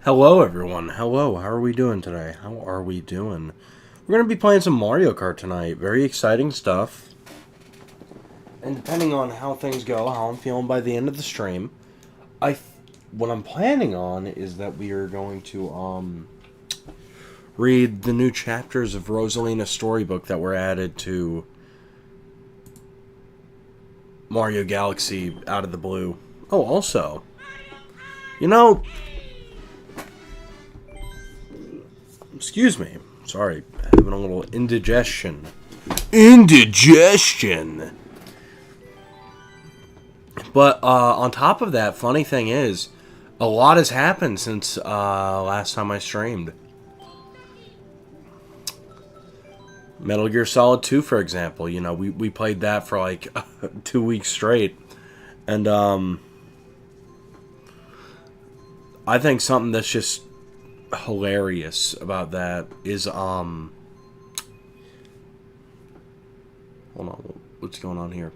Hello, everyone. Hello. How are we doing today? How are we doing? We're going to be playing some Mario Kart tonight. Very exciting stuff. And depending on how things go, how I'm feeling by the end of the stream, what I'm planning on is that we are going to read the new chapters of Rosalina's storybook that were added to Mario Galaxy out of the blue. Oh, also, you know, excuse me. Sorry, having a little indigestion. Indigestion! But on top of that, funny thing is, a lot has happened since last time I streamed. Metal Gear Solid 2, for example. You know, we played that for like 2 weeks straight. And I think something that's just hilarious about that is hold on, what's going on here?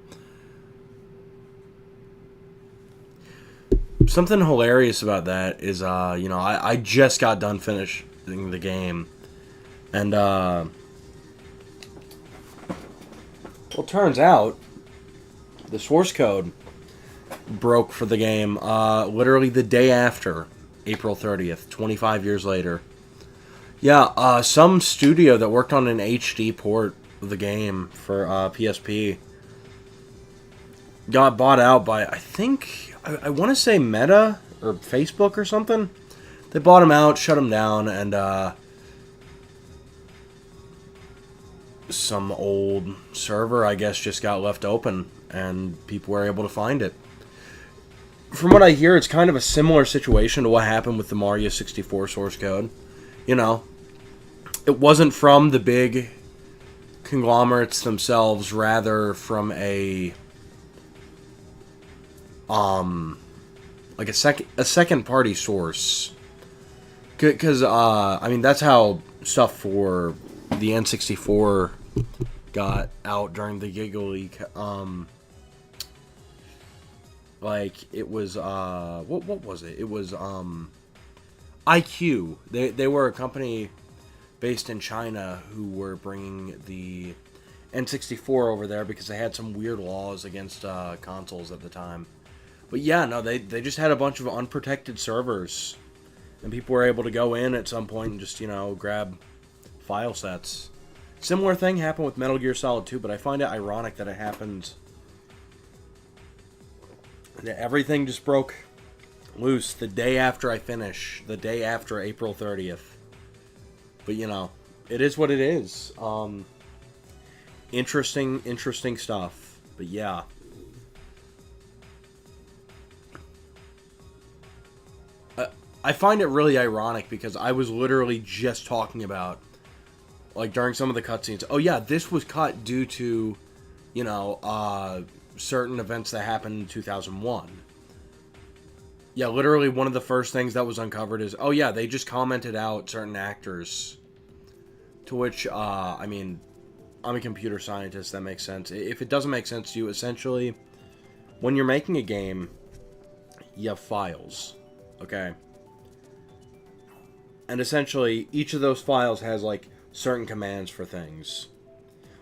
Something hilarious about that is I just got done finishing the game, and well, it turns out the source code broke for the game literally the day after April 30th, 25 years later. Yeah, some studio that worked on an HD port of the game for PSP got bought out by, I think, I want to say Meta or Facebook or something. They bought him out, shut him down, and some old server, I guess, just got left open, and people were able to find it. From what I hear, it's kind of a similar situation to what happened with the Mario 64 source code. You know, it wasn't from the big conglomerates themselves, rather from a like a second party source. Because I mean, that's how stuff for the N64 got out during the Giga Leak. Like it was what was it? It was IQ. They were a company based in China who were bringing the N64 over there because they had some weird laws against consoles at the time. But yeah, no, they just had a bunch of unprotected servers, and people were able to go in at some point and just, grab file sets. Similar thing happened with Metal Gear Solid 2, but I find it ironic that it happened. That everything just broke loose the day after I finish, the day after April 30th. But, it is what it is. Interesting stuff. But yeah. I find it really ironic because I was literally just talking about, like, during some of the cutscenes, oh yeah, this was cut due to, certain events that happened in 2001. Yeah, literally one of the first things that was uncovered is, oh yeah, they just commented out certain actors. To which, I mean, I'm a computer scientist, that makes sense. If it doesn't make sense to you, essentially, when you're making a game, you have files, okay? And essentially, each of those files has, like, certain commands for things.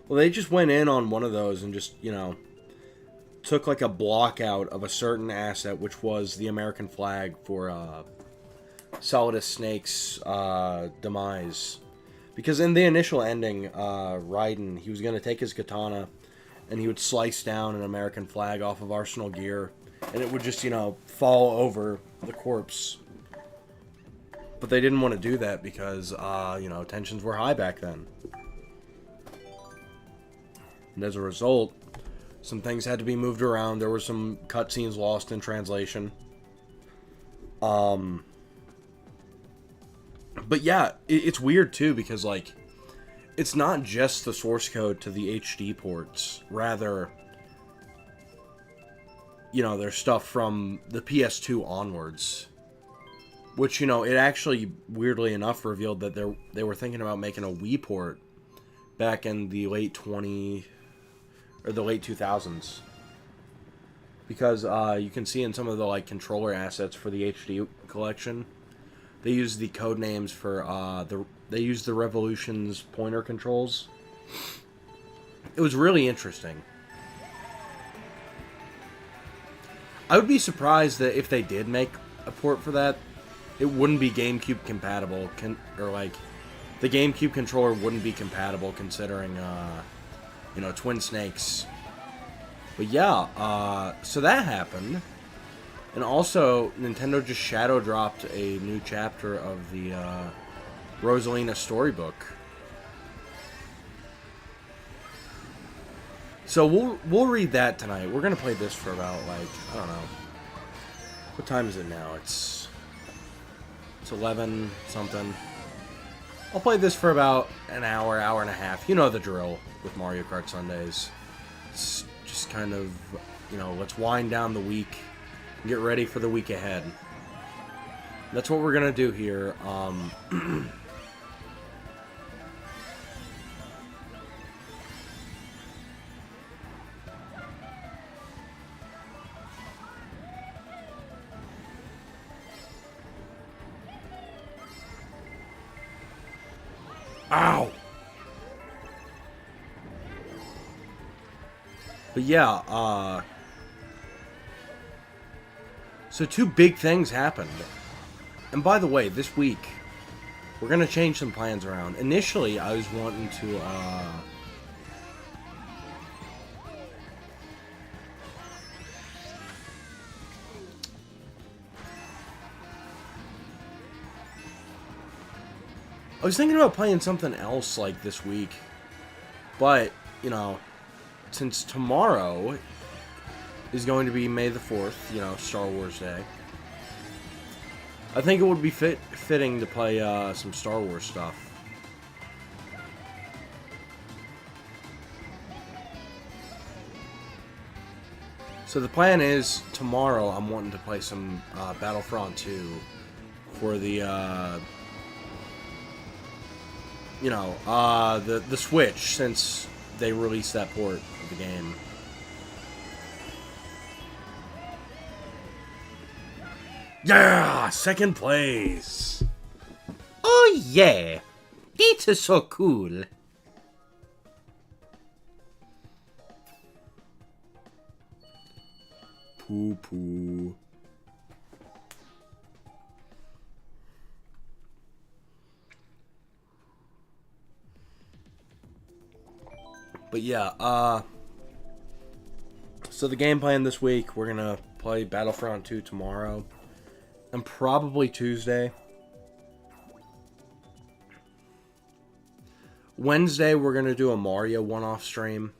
Well, they just went in on one of those and just, took, like, a block out of a certain asset, which was the American flag for, Solidus Snake's, demise. Because in the initial ending, Raiden, he was going to take his katana, and he would slice down an American flag off of Arsenal gear, and it would just, fall over the corpse. But they didn't want to do that because, tensions were high back then. And as a result, some things had to be moved around. There were some cutscenes lost in translation. But yeah, it's weird too because, like, it's not just the source code to the HD ports. Rather, there's stuff from the PS2 onwards. Which, it actually, weirdly enough, revealed that they were thinking about making a Wii port back in the late 2000s. Because you can see in some of the, like, controller assets for the HD collection, they use the code names for they use the Revolution's pointer controls. It was really interesting. I would be surprised that if they did make a port for that, it wouldn't be GameCube compatible, or like the GameCube controller wouldn't be compatible considering you know, Twin Snakes. But yeah, so that happened. And also, Nintendo just shadow dropped a new chapter of the Rosalina storybook. So we'll read that tonight. We're gonna play this for about, like, I don't know. What time is it now? It's 11 something. I'll play this for about an hour, hour and a half. You know the drill with Mario Kart Sundays. It's just kind of, you know, let's wind down the week. Get ready for the week ahead. That's what we're gonna do here. Ow! But yeah, so two big things happened. And by the way, this week, we're going to change some plans around. Initially, I was wanting to, I was thinking about playing something else, like, this week. But, you know, since tomorrow is going to be May the 4th, you know, Star Wars Day, I think it would be fitting to play some Star Wars stuff. So the plan is, tomorrow I'm wanting to play some Battlefront 2 for the, you know, the Switch, since they released that port of the game. Yeah! Second place! Oh yeah! This is so cool! Poo poo. But yeah, so the game plan this week, we're gonna play Battlefront 2 tomorrow. And probably Tuesday. Wednesday, we're going to do a Mario one-off stream.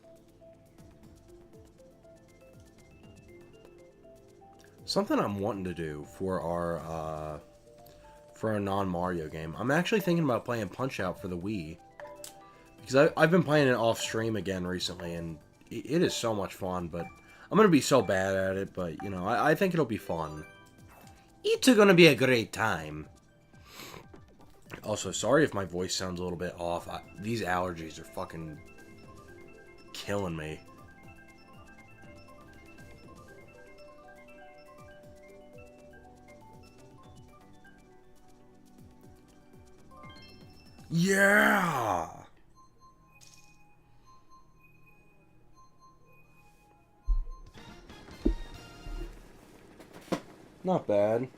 Something I'm wanting to do for our non-Mario game. I'm actually thinking about playing Punch-Out for the Wii. Because I've been playing it off-stream again recently, and it is so much fun, but I'm going to be so bad at it, but, you know, I think it'll be fun. It's gonna be a great time. Also, sorry if my voice sounds a little bit off. These allergies are fucking killing me. Yeah! Not bad.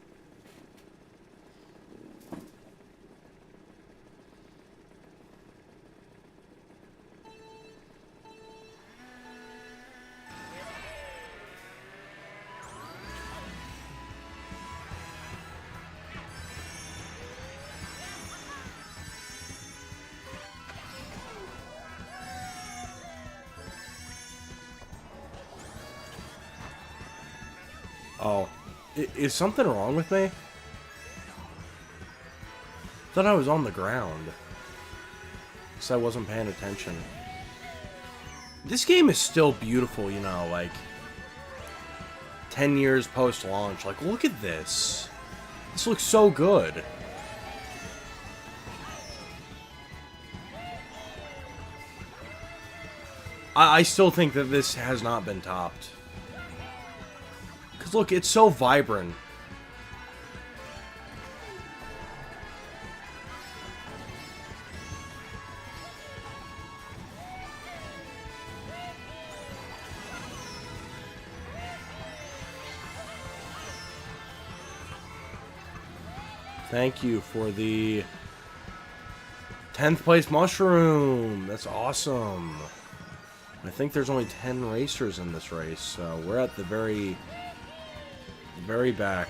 Oh. Is something wrong with me? Thought I was on the ground. Guess I wasn't paying attention. This game is still beautiful, you know, like 10 years post-launch. Like, look at this. This looks so good. I still think that this has not been topped. Because look, it's so vibrant. Thank you for the 10th place mushroom. That's awesome. I think there's only 10 racers in this race, so we're at the very back.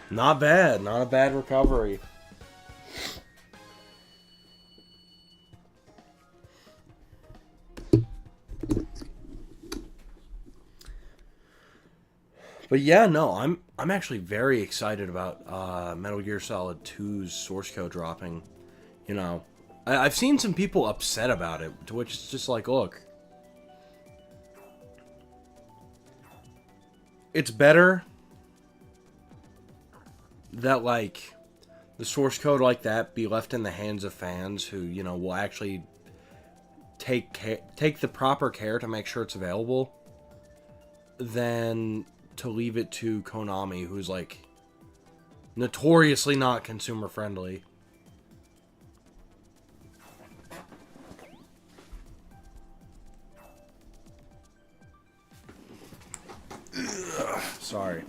Not bad. Not a bad recovery. But yeah, no, I'm actually very excited about Metal Gear Solid 2's source code dropping. You know, I've seen some people upset about it, to which it's just like, look, it's better that, like, the source code like that be left in the hands of fans who, you know, will actually take the proper care to make sure it's available, than to leave it to Konami, who's, like, notoriously not consumer friendly. Ugh, sorry.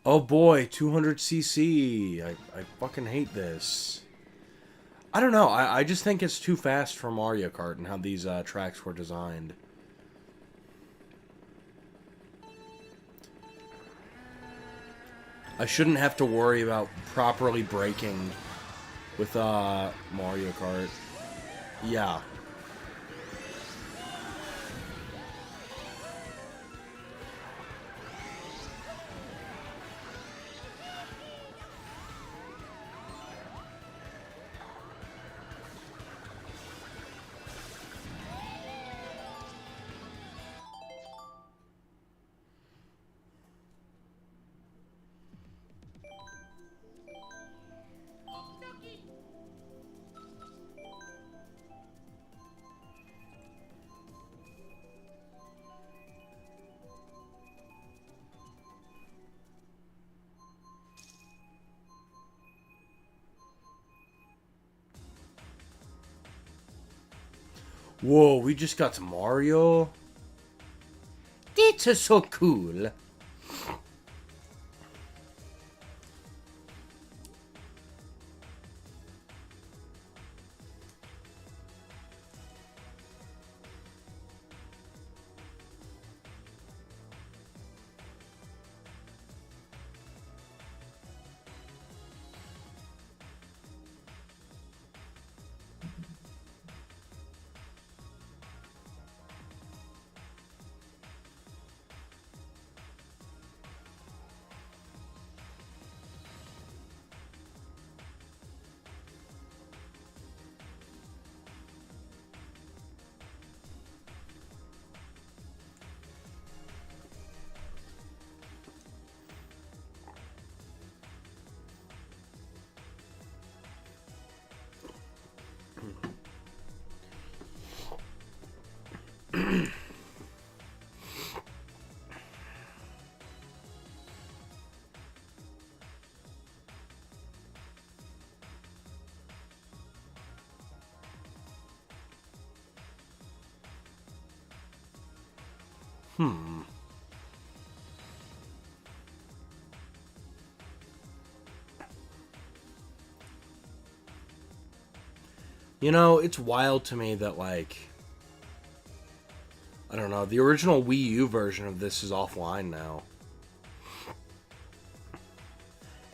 Oh boy, 200cc. I fucking hate this. I don't know. I just think it's too fast for Mario Kart and how these tracks were designed. I shouldn't have to worry about properly braking with Mario Kart. Yeah. Whoa, we just got to Mario? That's so cool. You know, it's wild to me that, like, I don't know, the original Wii U version of this is offline now.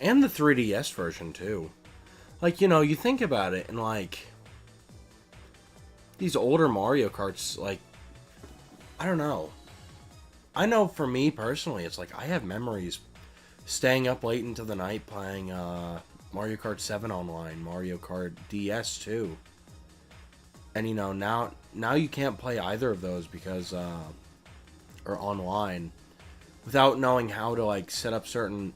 And the 3DS version, too. Like, you know, you think about it, and, like, these older Mario Karts, like, I don't know. I know for me personally, it's like I have memories staying up late into the night playing Mario Kart 7 online, Mario Kart DS too. And you know, now you can't play either of those because or online without knowing how to like set up certain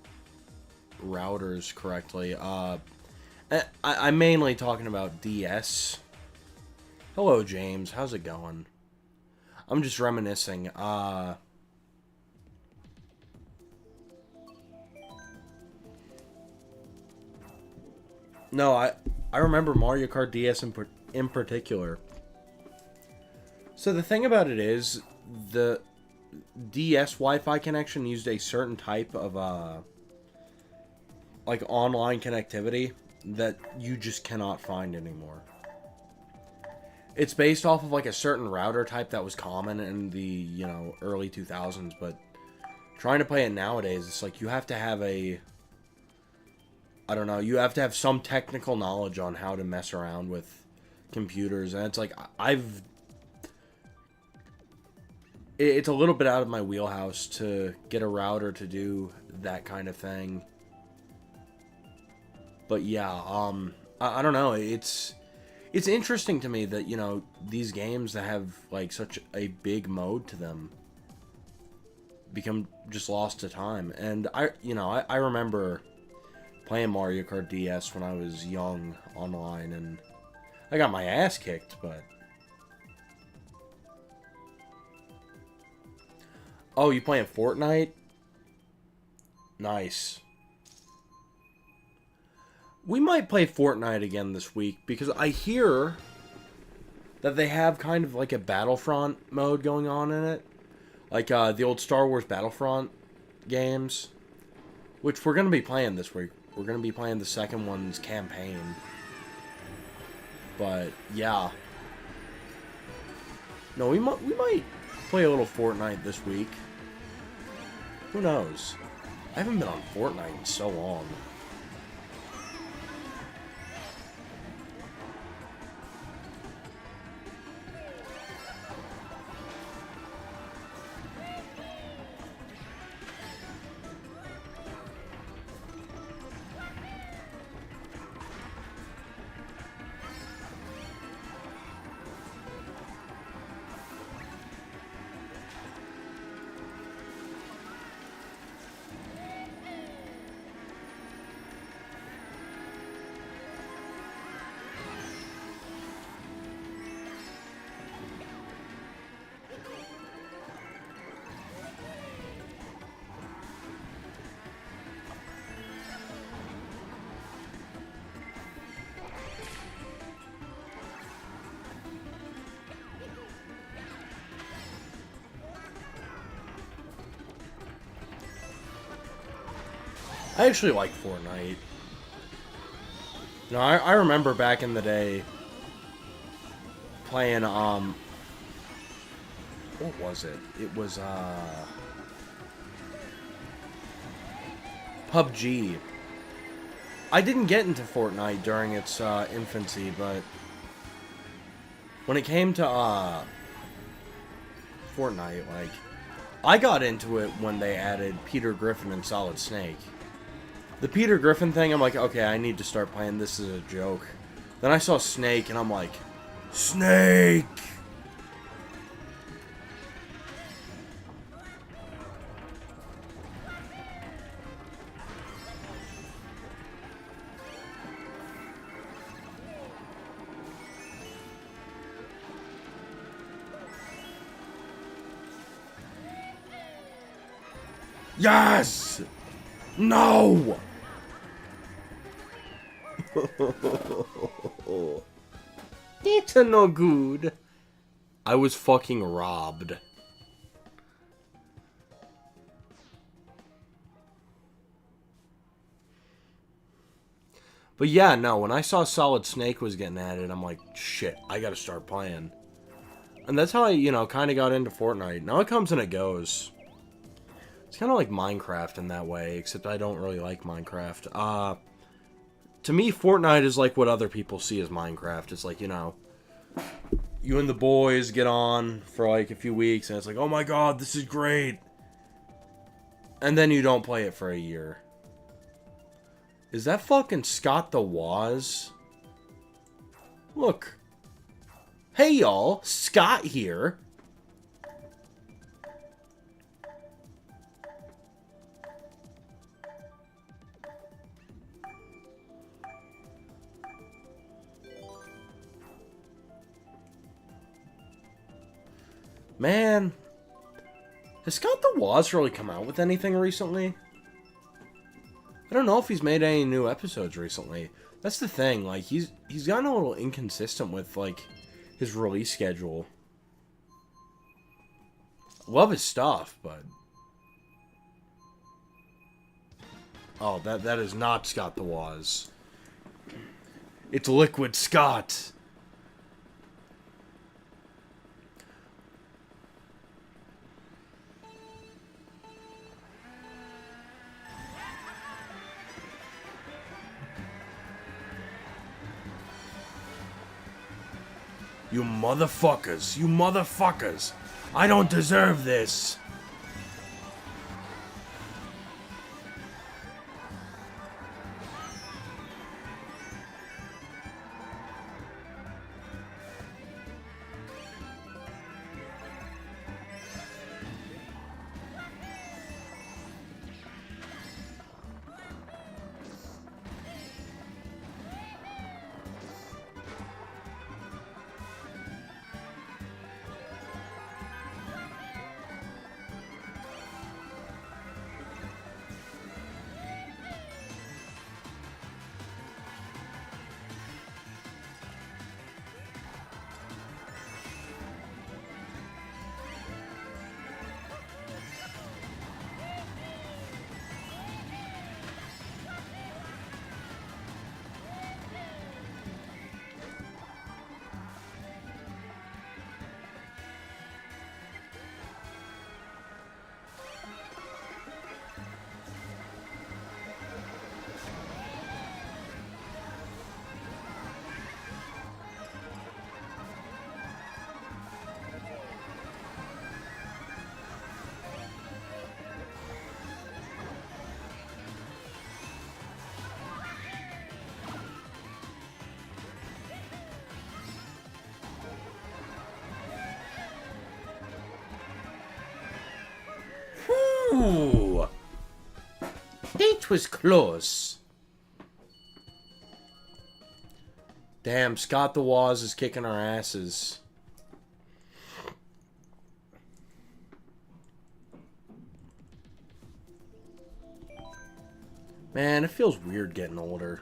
routers correctly. I'm mainly talking about DS. Hello, James. How's it going? I'm just reminiscing. No, I remember Mario Kart DS in particular. So the thing about it is, the DS Wi-Fi connection used a certain type of like online connectivity that you just cannot find anymore. It's based off of like a certain router type that was common in the, you know, early 2000s, but trying to play it nowadays, it's like you have to have I don't know, you have to have some technical knowledge on how to mess around with computers, and it's like it's a little bit out of my wheelhouse to get a router to do that kind of thing. But yeah, I don't know, it's interesting to me that, you know, these games that have like such a big mode to them become just lost to time. And I remember playing Mario Kart DS when I was young online, and I got my ass kicked, but... Oh, you playing Fortnite? Nice. We might play Fortnite again this week, because I hear that they have kind of like a Battlefront mode going on in it. Like the old Star Wars Battlefront games, which we're going to be playing this week. We're going to be playing the second one's campaign. But, yeah. No, we might play a little Fortnite this week. Who knows? I haven't been on Fortnite in so long. I actually like Fortnite. No, I remember back in the day playing, what was it? It was, PUBG. I didn't get into Fortnite during its, infancy, but when it came to, Fortnite, like, I got into it when they added Peter Griffin and Solid Snake. The Peter Griffin thing, I'm like, okay, I need to start playing this as a joke. Then I saw Snake, and I'm like, Snake! Yes! No! It's no good. I was fucking robbed. But yeah, no, when I saw Solid Snake was getting added, I'm like, shit, I gotta start playing. And that's how I, kind of got into Fortnite. Now it comes and it goes. It's kind of like Minecraft in that way, except I don't really like Minecraft. To me, Fortnite is like what other people see as Minecraft. It's like, you and the boys get on for like a few weeks, and it's like, oh my god, this is great. And then you don't play it for a year. Is that fucking Scott the Woz? Look. Hey, y'all. Scott here. Man. Has Scott the Woz really come out with anything recently? I don't know if he's made any new episodes recently. That's the thing, like, he's gotten a little inconsistent with, like, his release schedule. Love his stuff, but... Oh, that is not Scott the Woz. It's Liquid Scott. You motherfuckers. You motherfuckers. I don't deserve this. Ooh. That was close. Damn, Scott the Woz is kicking our asses. Man, it feels weird getting older.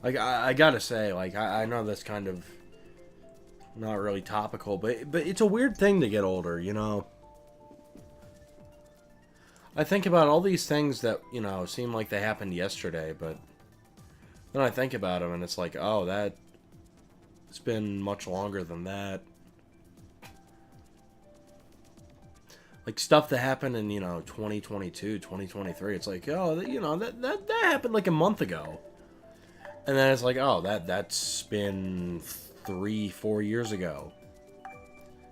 Like, I gotta say, like, I know that's kind of not really topical, but it's a weird thing to get older, you know? I think about all these things that, you know, seem like they happened yesterday, but then I think about them and it's like, oh, it's been much longer than that. Like, stuff that happened in, you know, 2022, 2023, it's like, oh, you know, that happened like a month ago. And then it's like, oh, that's been 3-4 years ago.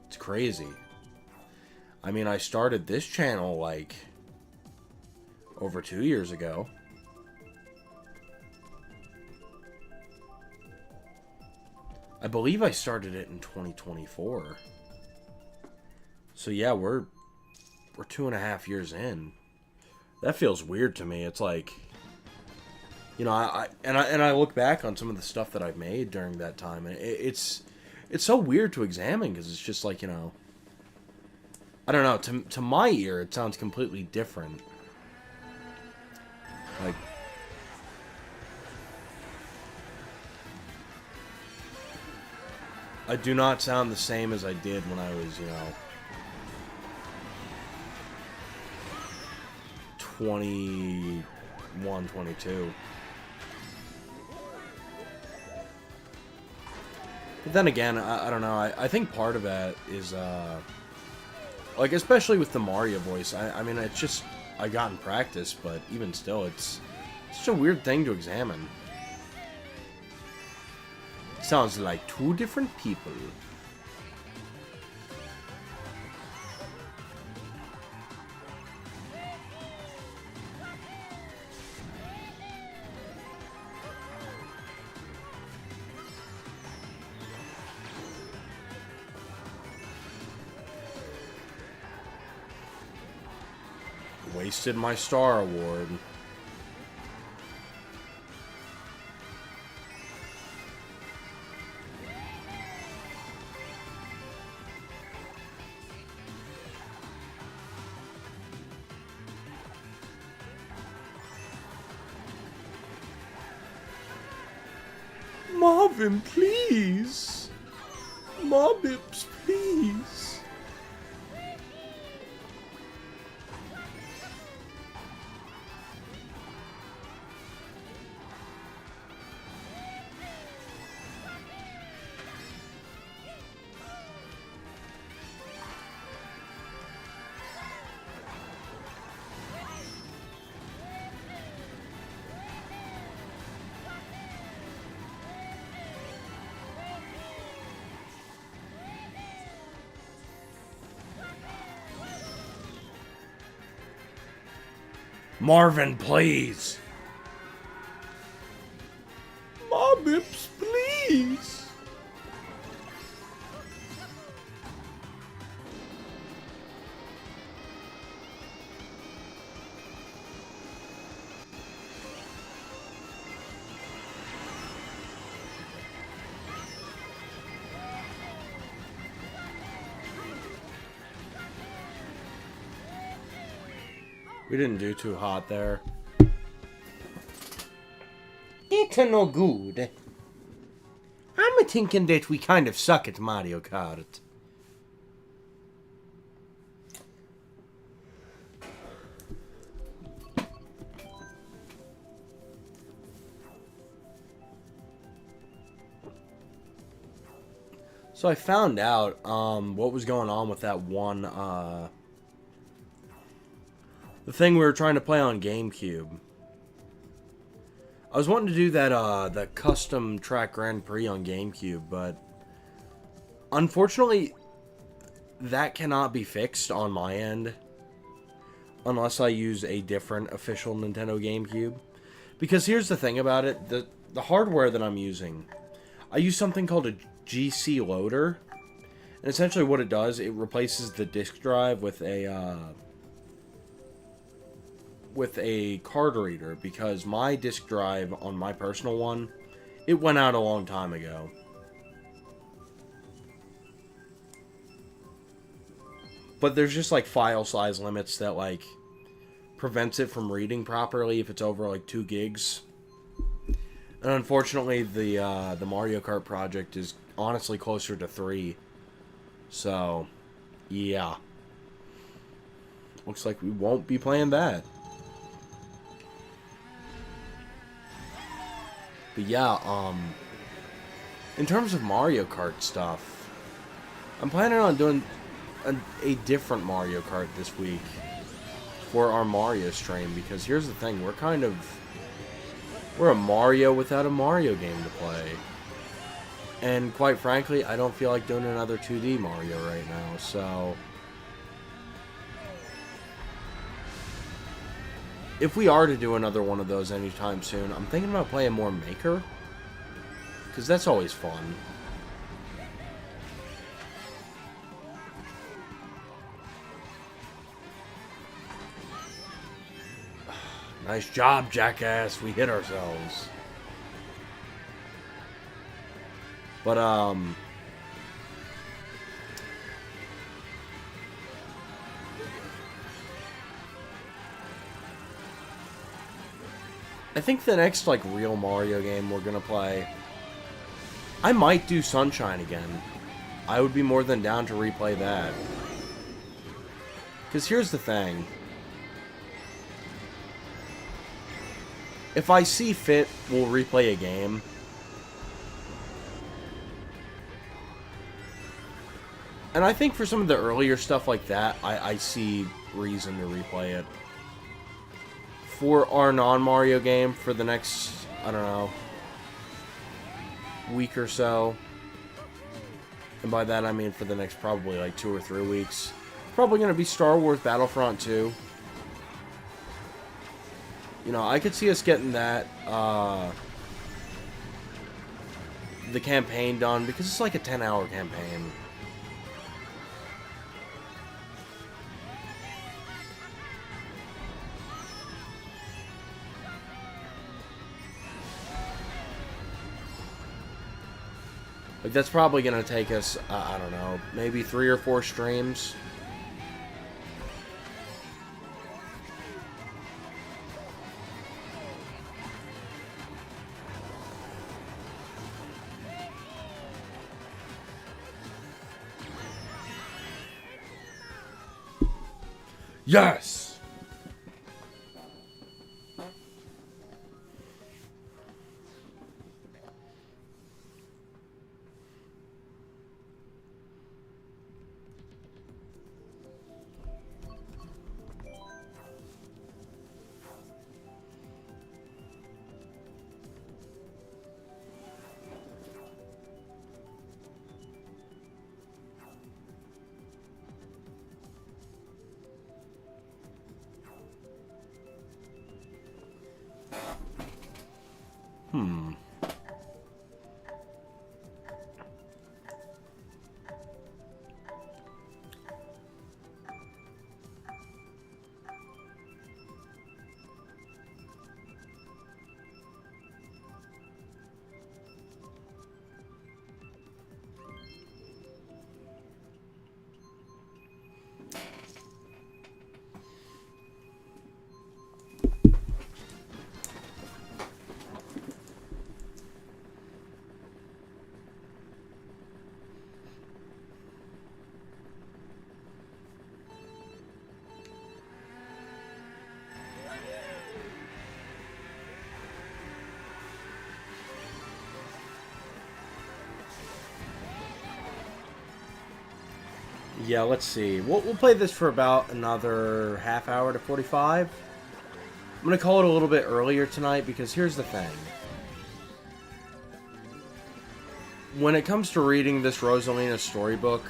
It's crazy. I mean, I started this channel, like, over 2 years ago. I believe I started it in 2024. So, yeah, we're 2.5 years in. That feels weird to me. It's like... You know, I look back on some of the stuff that I've made during that time, and it's so weird to examine because it's just like, you know, I don't know, to my ear it sounds completely different. Like, I do not sound the same as I did when I was, you know, 21, 22. But then again, I don't know. I think part of that is, like, especially with the Mario voice. I mean, it's just, I got in practice, but even still, it's It's a weird thing to examine. Sounds like two different people. Wasted my star award. Marvin, please. Marbips, please. Marvin, please. Marbips, please. We didn't do too hot there. It's no good. I'm thinking that we kind of suck at Mario Kart. So I found out what was going on with that one the thing we were trying to play on GameCube. I was wanting to do that custom track Grand Prix on GameCube, but unfortunately that cannot be fixed on my end unless I use a different official Nintendo GameCube. Because here's the thing about it, the hardware that I'm using, I use something called a GC loader, and essentially what it does, it replaces the disk drive with a card reader, because my disk drive on my personal one, it went out a long time ago. But there's just like file size limits that like prevents it from reading properly if it's over like 2 gigs. And unfortunately the Mario Kart project is honestly closer to 3. So, yeah. Looks like we won't be playing that. But yeah, in terms of Mario Kart stuff, I'm planning on doing a different Mario Kart this week for our Mario stream, because here's the thing, we're a Mario without a Mario game to play. And quite frankly, I don't feel like doing another 2D Mario right now, so if we are to do another one of those anytime soon, I'm thinking about playing more Maker, because that's always fun. Nice job, jackass. We hit ourselves. But, I think the next, like, real Mario game we're gonna play, I might do Sunshine again. I would be more than down to replay that. Because here's the thing. If I see fit, we'll replay a game. And I think for some of the earlier stuff like that, I see reason to replay it. for our non-Mario game for the next, I don't know, week or so. And by that I mean for the next probably like 2 or 3 weeks. Probably going to be Star Wars Battlefront 2. You know, I could see us getting that, the campaign done, because it's like a 10-hour campaign. Like, that's probably going to take us, I don't know, maybe 3 or 4 streams. Yes! Yeah, let's see. We'll play this for about another half hour to 45. I'm going to call it a little bit earlier tonight because here's the thing. When it comes to reading this Rosalina storybook,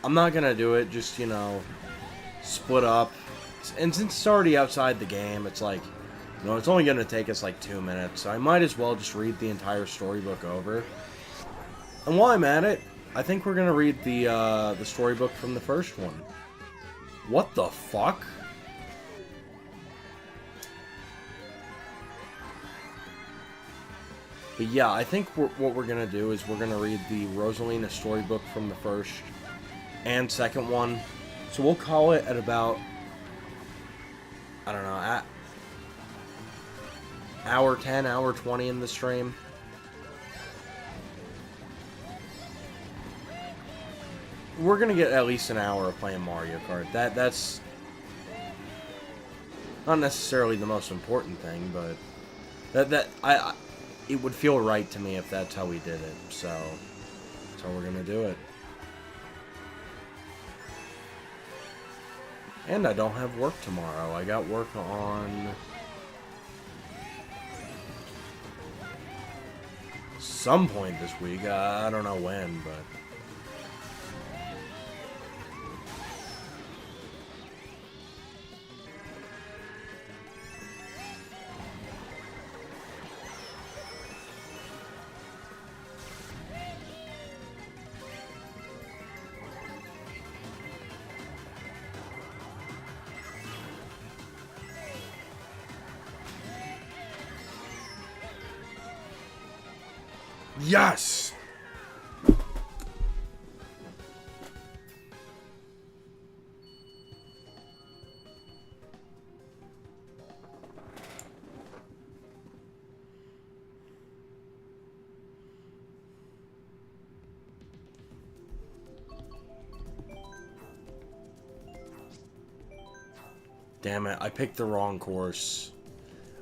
I'm not going to do it just, you know, split up. And since it's already outside the game, it's like, you know, it's only going to take us like 2 minutes. So I might as well just read the entire storybook over. And while I'm at it, I think we're going to read the storybook from the first one. What the fuck? But yeah, I think what we're going to do is we're going to read the Rosalina storybook from the first and second one. So we'll call it at about, I don't know, at hour 10, hour 20 in the stream. We're gonna get at least an hour of playing Mario Kart. That's not necessarily the most important thing, but it would feel right to me if that's how we did it. So that's how we're gonna do it. And I don't have work tomorrow. I got work on some point this week. I don't know when, but. Yes! Damn it, I picked the wrong course.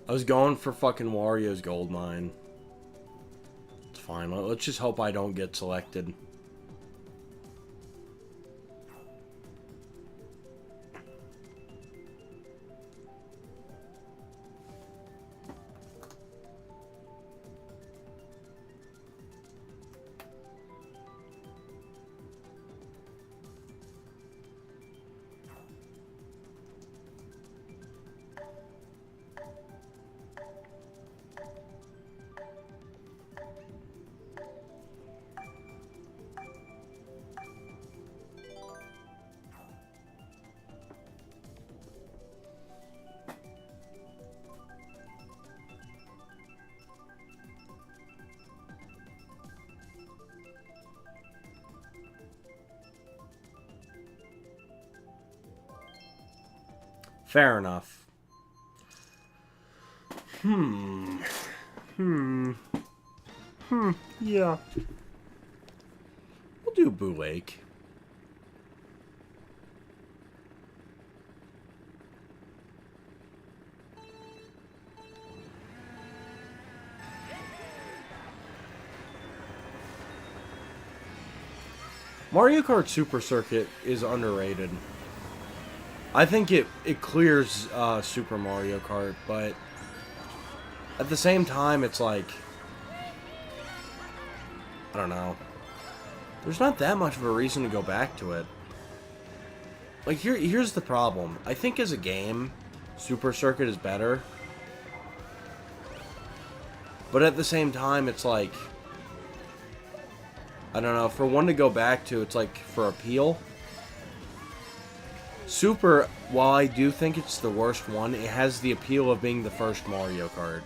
I was going for fucking Wario's gold mine. It's fine, let's just hope I don't get selected. Fair enough. Yeah. We'll do Boo Lake. Mario Kart Super Circuit is underrated. I think it clears Super Mario Kart, but at the same time, it's like, I don't know. There's not that much of a reason to go back to it. Like, here's the problem. I think as a game, Super Circuit is better. But at the same time, it's like, I don't know, for one to go back to, it's like, for appeal. Super, while I do think it's the worst one, it has the appeal of being the first Mario Kart.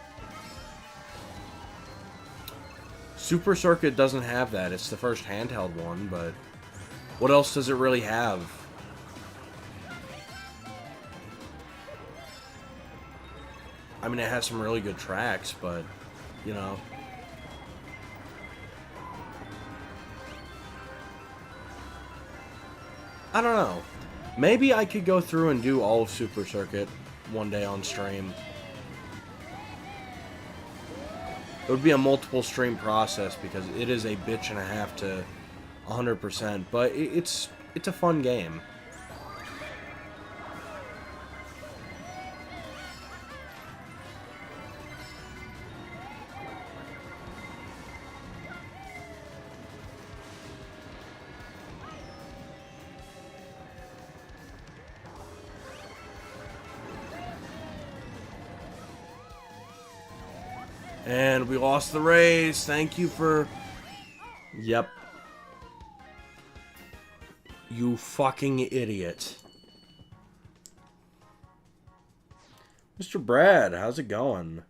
Super Circuit doesn't have that. It's the first handheld one, but what else does it really have? I mean, it has some really good tracks, but, you know. I don't know. Maybe I could go through and do all of Super Circuit one day on stream. It would be a multiple stream process because it is a bitch and a half to 100%, but it's a fun game. And we lost the race. Thank you for... Yep. You fucking idiot. Mr. Brad, how's it going?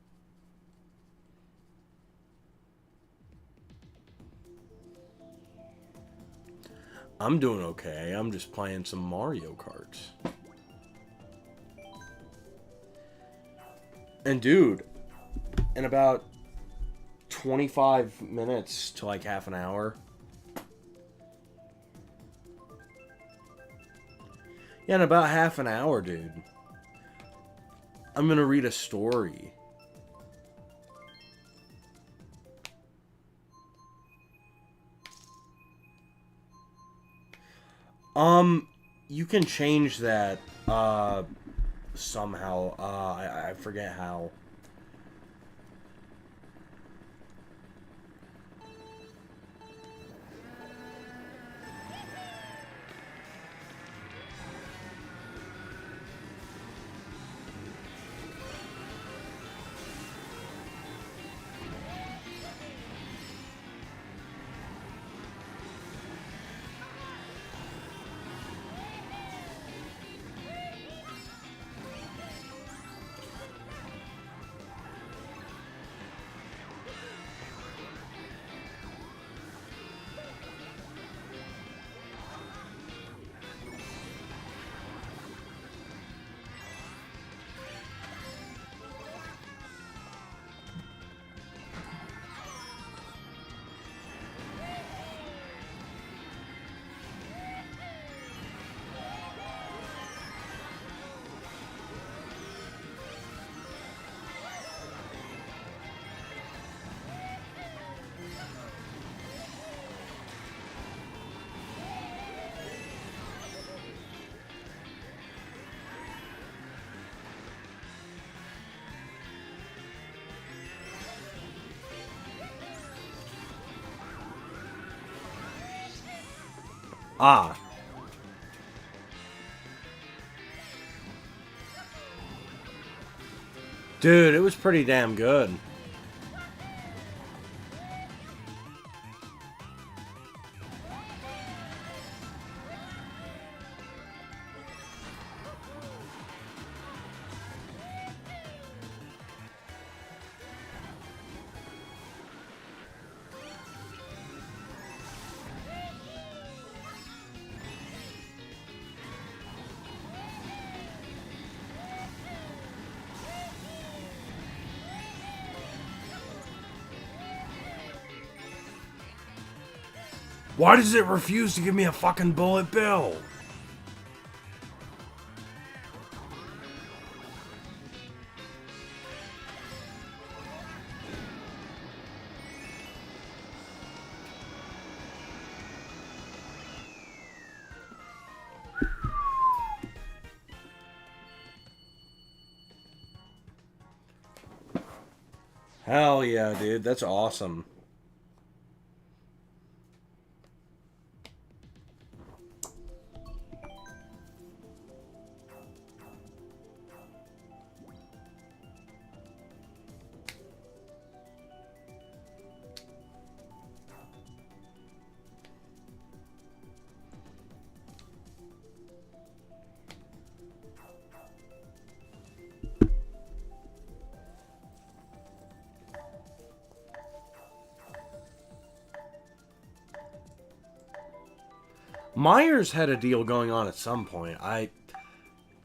I'm doing okay. I'm just playing some Mario Kart. And dude, in about 25 minutes to like half an hour. Yeah, in about half an hour, dude. I'm gonna read a story. You can change that, somehow. I forget how. Ah. Dude, it was pretty damn good. Why does it refuse to give me a fucking bullet bill? Hell yeah, dude. That's awesome. Myers had a deal going on at some point.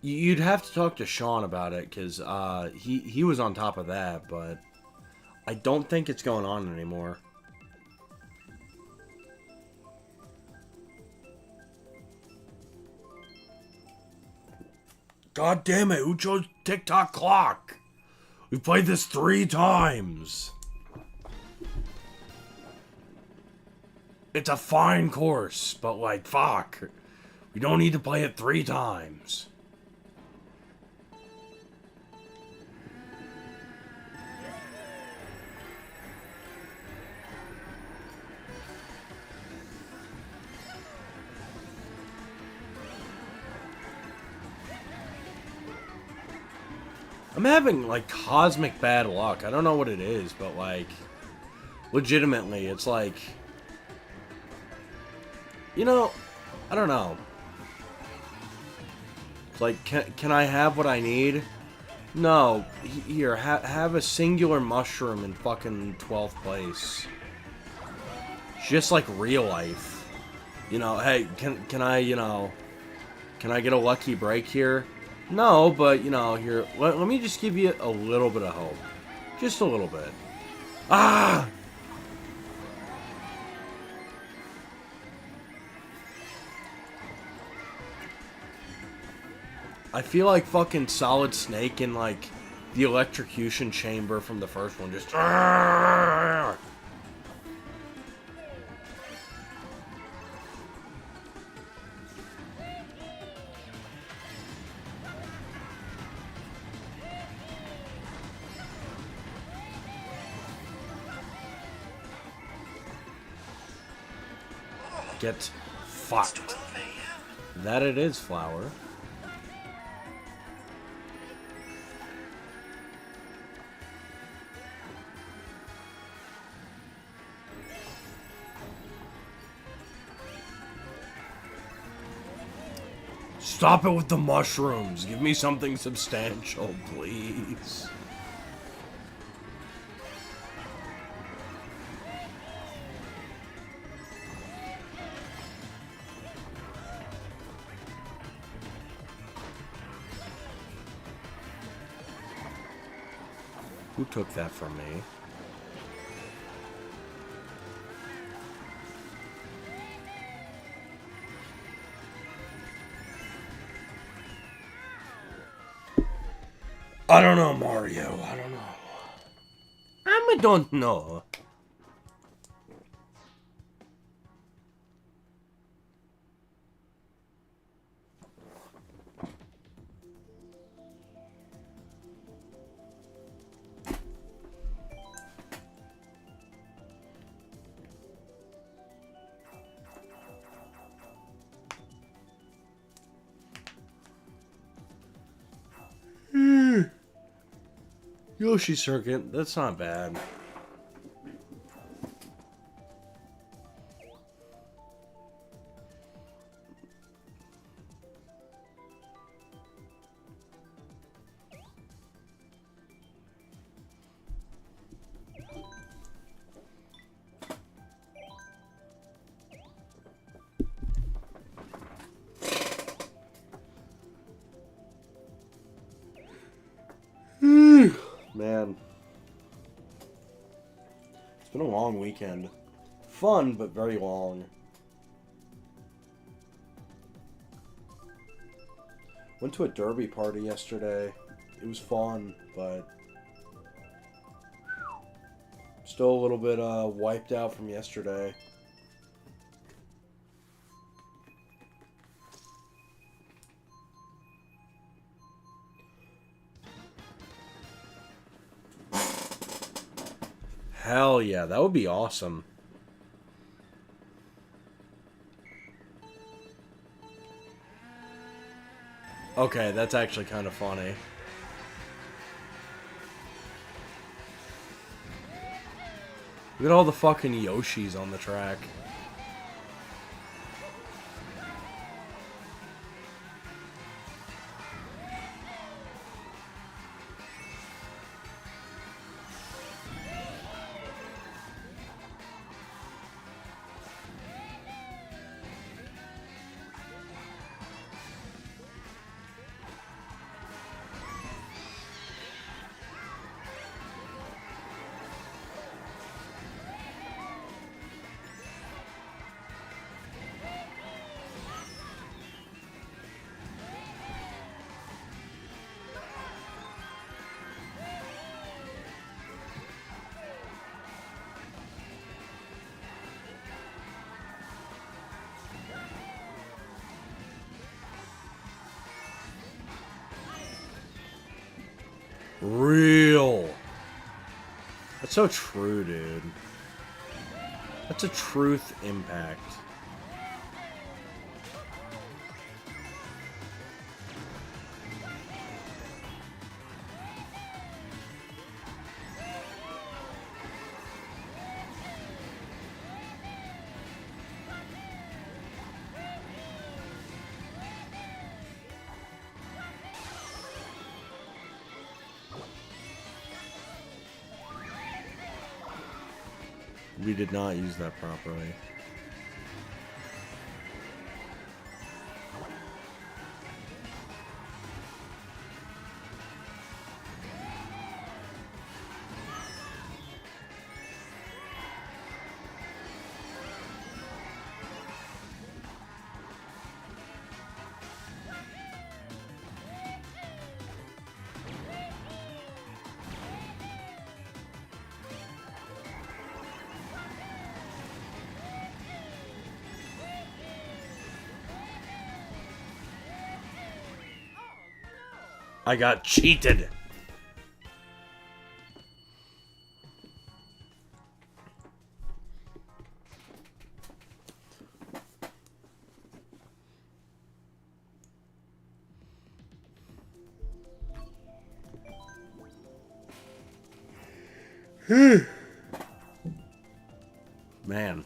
You'd have to talk to Sean about it, because he was on top of that, but I don't think it's going on anymore. God damn it, who chose TikTok clock? We've played this 3 times. It's a fine course, but like, fuck. We don't need to play it 3 times. I'm having, like, cosmic bad luck. I don't know what it is, but, like, legitimately, it's like, you know, I don't know. It's like, can I have what I need? No. Here, have a singular mushroom in fucking 12th place. Just like real life. You know, hey, can I, you know, can I get a lucky break here? No, but, you know, here, let me just give you a little bit of hope. Just a little bit. Ah! I feel like fucking Solid Snake in, like, the electrocution chamber from the first one. Just... Get fucked. That it is, Flower. Stop it with the mushrooms. Give me something substantial, please. Who took that from me? I don't know, Mario. I don't know. I don't know. Yoshi Circuit, that's not bad. Man. It's been a long weekend. Fun, but very long. Went to a derby party yesterday. It was fun, but still a little bit wiped out from yesterday. Hell yeah, that would be awesome. Okay, that's actually kind of funny. Look at all the fucking Yoshis on the track. Real. That's so true, dude. That's a truth impact. We did not use that properly. I got cheated. Man.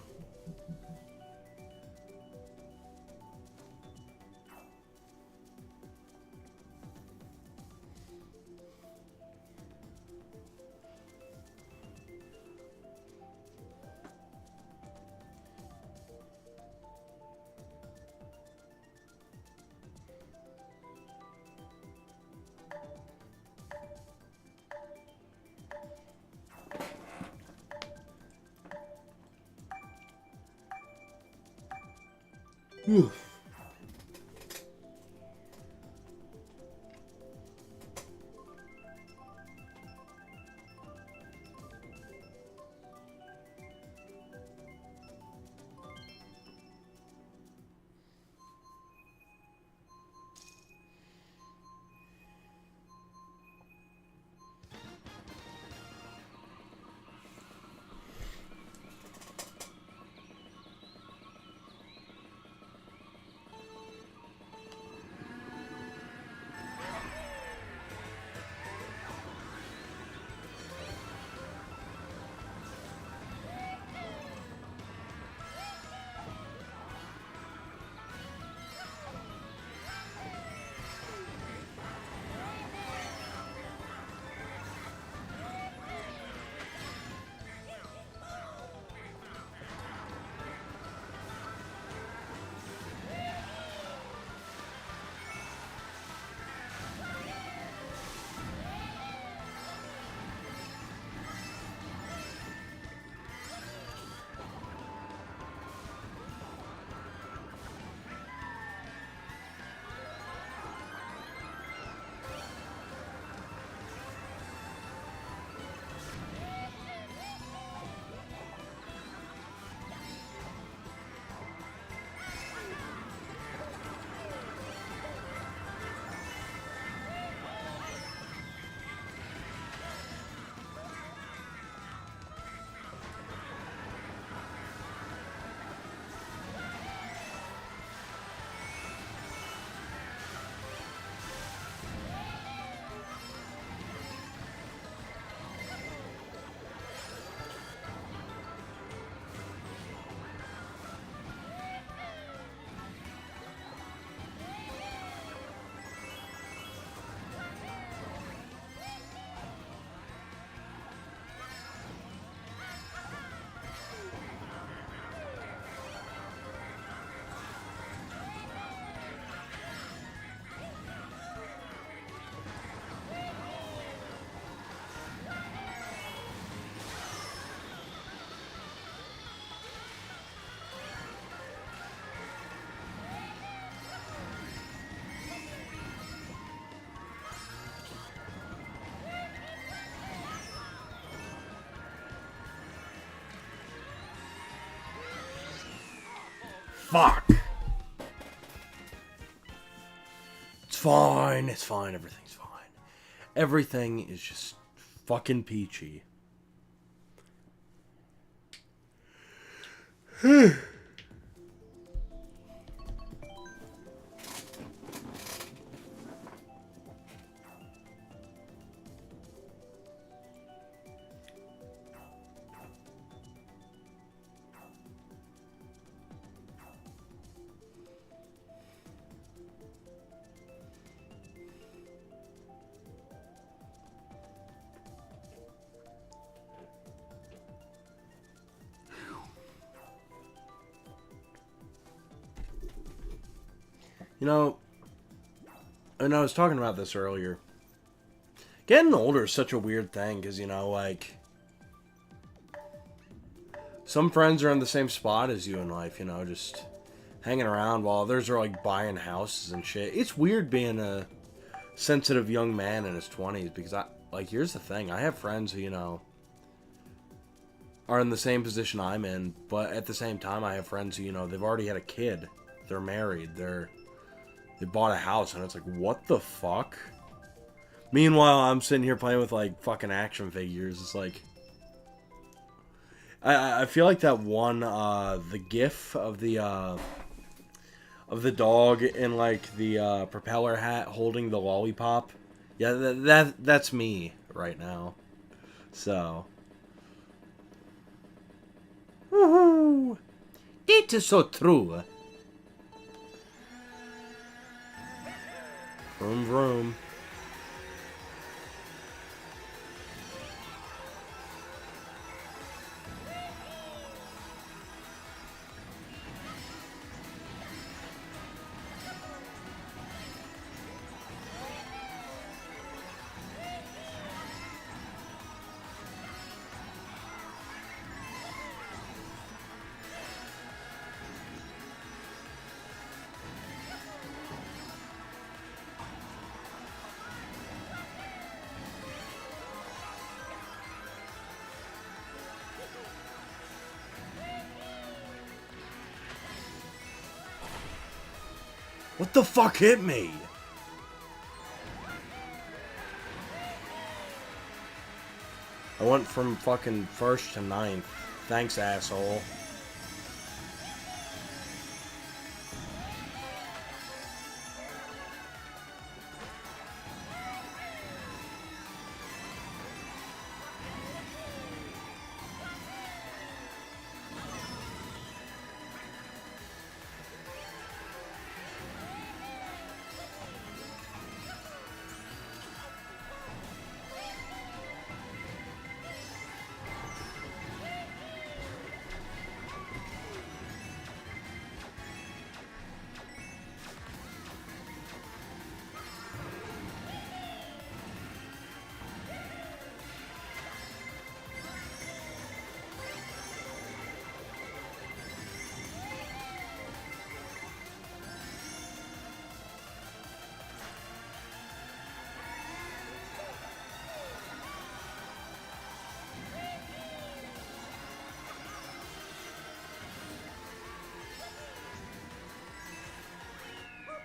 Oof. Fuck. It's fine. It's fine. Everything's fine. Everything is just fucking peachy. You know, and I was talking about this earlier. Getting older is such a weird thing, because, you know, like, some friends are in the same spot as you in life, you know, just hanging around while others are, like, buying houses and shit. It's weird being a sensitive young man in his 20s, because, here's the thing. I have friends who, you know, are in the same position I'm in, but at the same time, I have friends who, you know, they've already had a kid. They're married. They bought a house, and it's like, what the fuck? Meanwhile, I'm sitting here playing with, like, fucking action figures. It's like, I feel like that one, the gif of the dog in, like, the propeller hat holding the lollipop. Yeah, that's me right now. So. Woohoo! It is so true. Vroom vroom. What the fuck hit me? I went from fucking 1st to 9th. Thanks, asshole.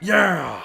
Yeah!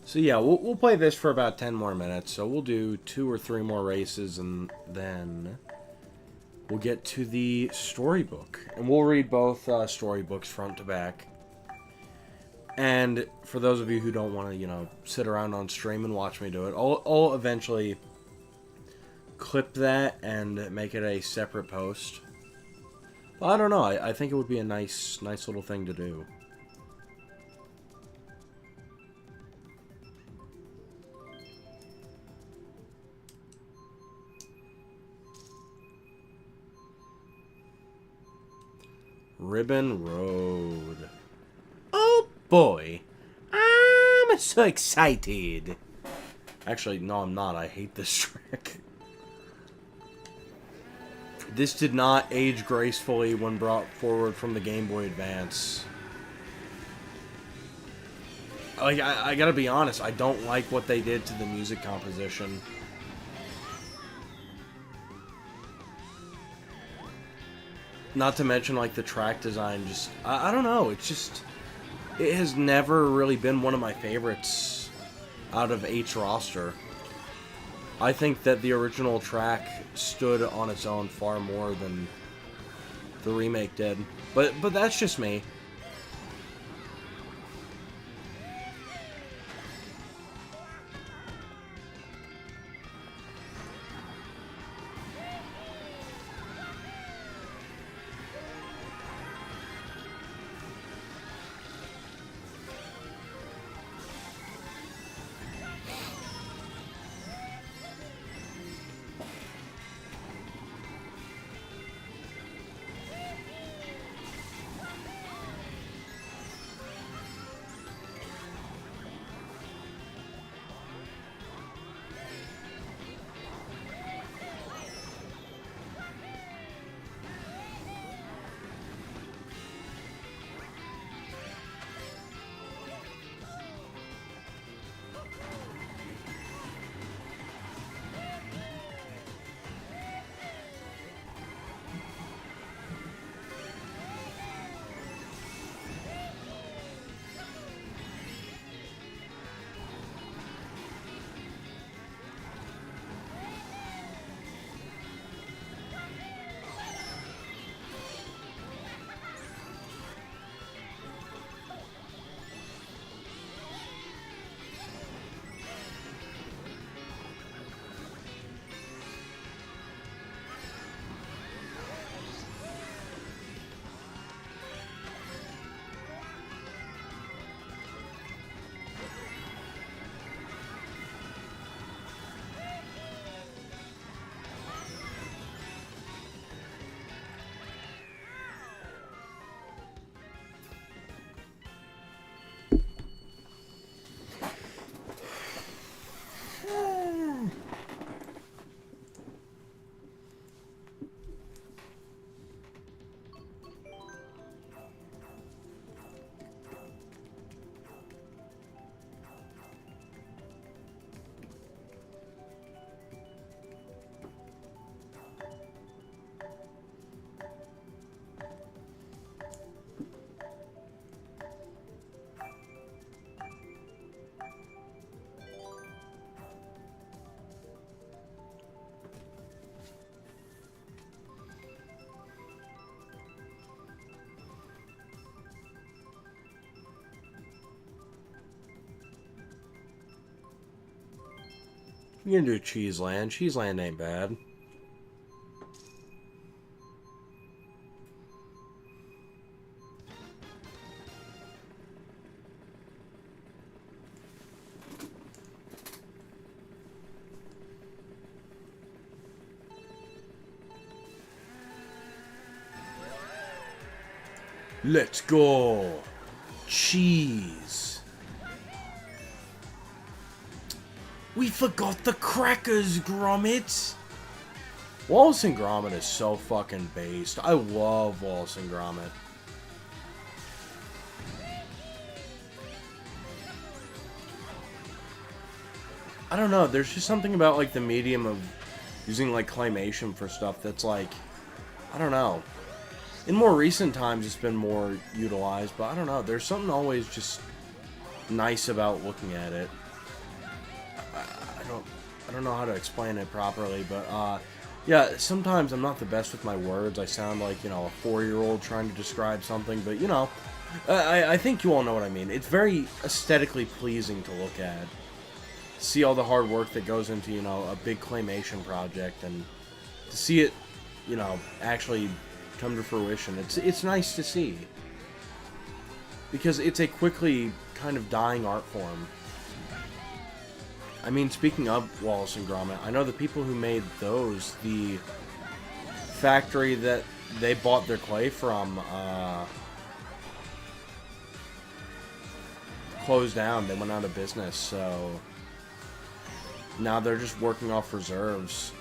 So yeah, we'll play this for about 10 more minutes. So we'll do 2 or 3 more races, and then we'll get to the storybook. And we'll read both storybooks front to back. And for those of you who don't want to, you know, sit around on stream and watch me do it, I'll eventually clip that and make it a separate post. But I don't know. I think it would be a nice little thing to do. Ribbon Road. Oh boy. I'm so excited. Actually, no, I'm not. I hate this track. This did not age gracefully when brought forward from the Game Boy Advance. Like, I gotta be honest, I don't like what they did to the music composition. Not to mention, like, the track design just... I don't know, it's just... It has never really been one of my favorites out of H's roster. I think that the original track stood on its own far more than the remake did. But that's just me. You can do Cheeseland. Cheeseland ain't bad. Let's go. Cheese. We forgot the crackers, Gromit. Wallace and Gromit is so fucking based. I love Wallace and Gromit. I don't know, there's just something about like the medium of using like claymation for stuff that's like, I don't know. In more recent times it's been more utilized, but I don't know, there's something always just nice about looking at it. I don't know how to explain it properly, but yeah, sometimes I'm not the best with my words. I sound like, you know, a 4-year-old trying to describe something, but you know, I think you all know what I mean. It's very aesthetically pleasing to look at. See all the hard work that goes into, you know, a big claymation project, and to see it, you know, actually come to fruition. It's nice to see, because it's a quickly kind of dying art form. I mean, speaking of Wallace and Gromit, I know the people who made those, the factory that they bought their clay from closed down. They went out of business, so now they're just working off reserves.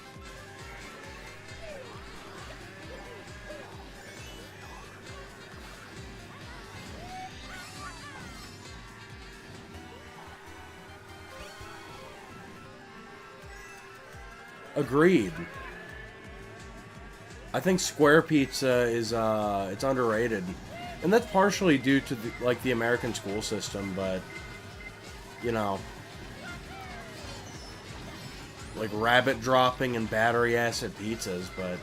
Agreed. I think square pizza is it's underrated, and that's partially due to the American school system. But you know, like rabbit dropping and battery acid pizzas. But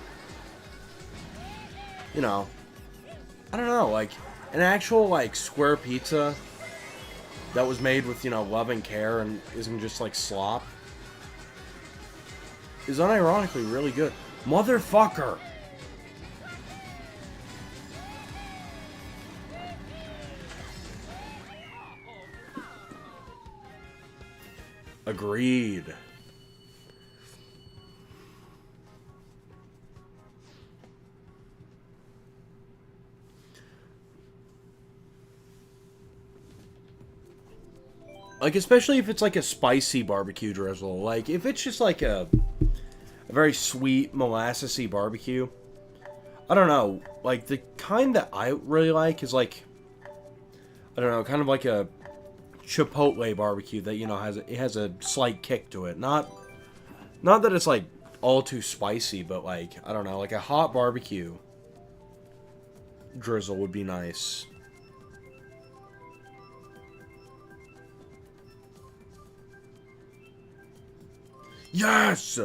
you know, I don't know, like an actual like square pizza that was made with love and care and isn't just like slop is unironically really good. Motherfucker! Agreed. Like, especially if it's like a spicy barbecue drizzle. Like, if it's just like a very sweet, molassesy barbecue. I don't know. Like, the kind that I really like is like, I don't know, kind of like a Chipotle barbecue that, has a slight kick to it. Not that it's like all too spicy, but like, I don't know, like a hot barbecue drizzle would be nice. Yes!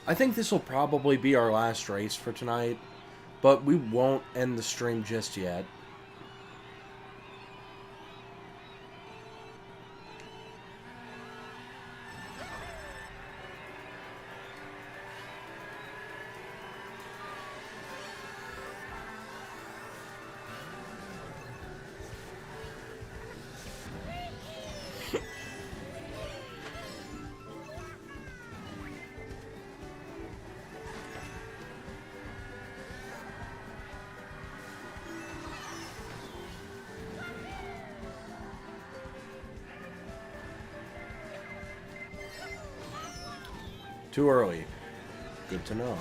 I think this will probably be our last race for tonight, but we won't end the stream just yet. Too early. Good to know.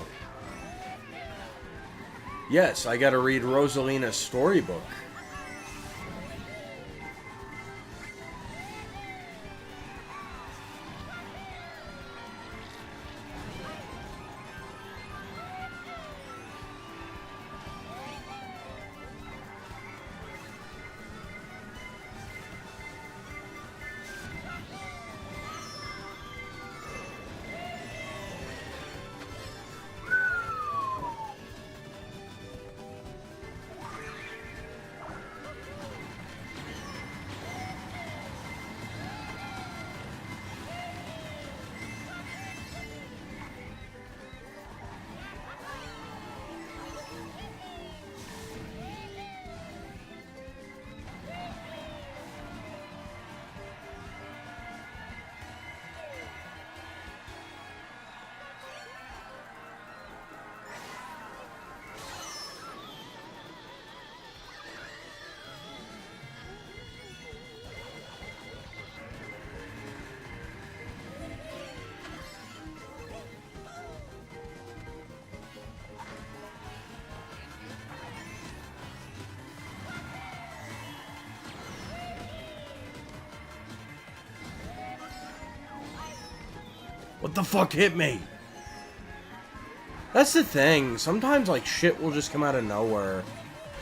Yes, I gotta read Rosalina's storybook. What the fuck hit me? That's the thing. Sometimes, like, shit will just come out of nowhere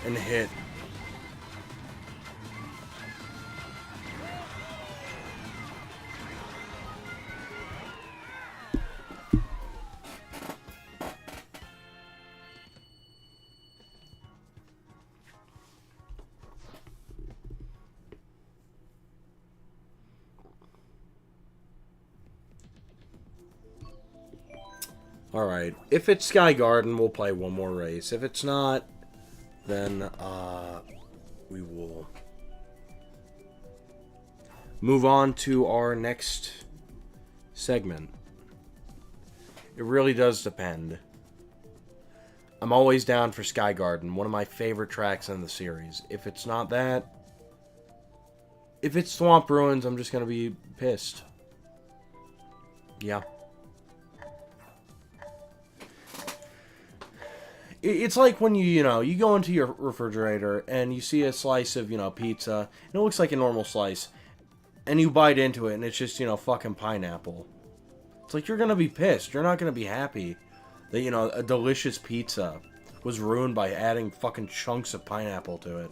and hit. Alright, if it's Sky Garden, we'll play one more race. If it's not, then we will move on to our next segment. It really does depend. I'm always down for Sky Garden, one of my favorite tracks in the series. If it's not that, if it's Swamp Ruins, I'm just gonna be pissed. Yeah. It's like when you go into your refrigerator and you see a slice of, pizza, and it looks like a normal slice, and you bite into it and it's just, fucking pineapple. It's like you're gonna be pissed. You're not gonna be happy that, a delicious pizza was ruined by adding fucking chunks of pineapple to it.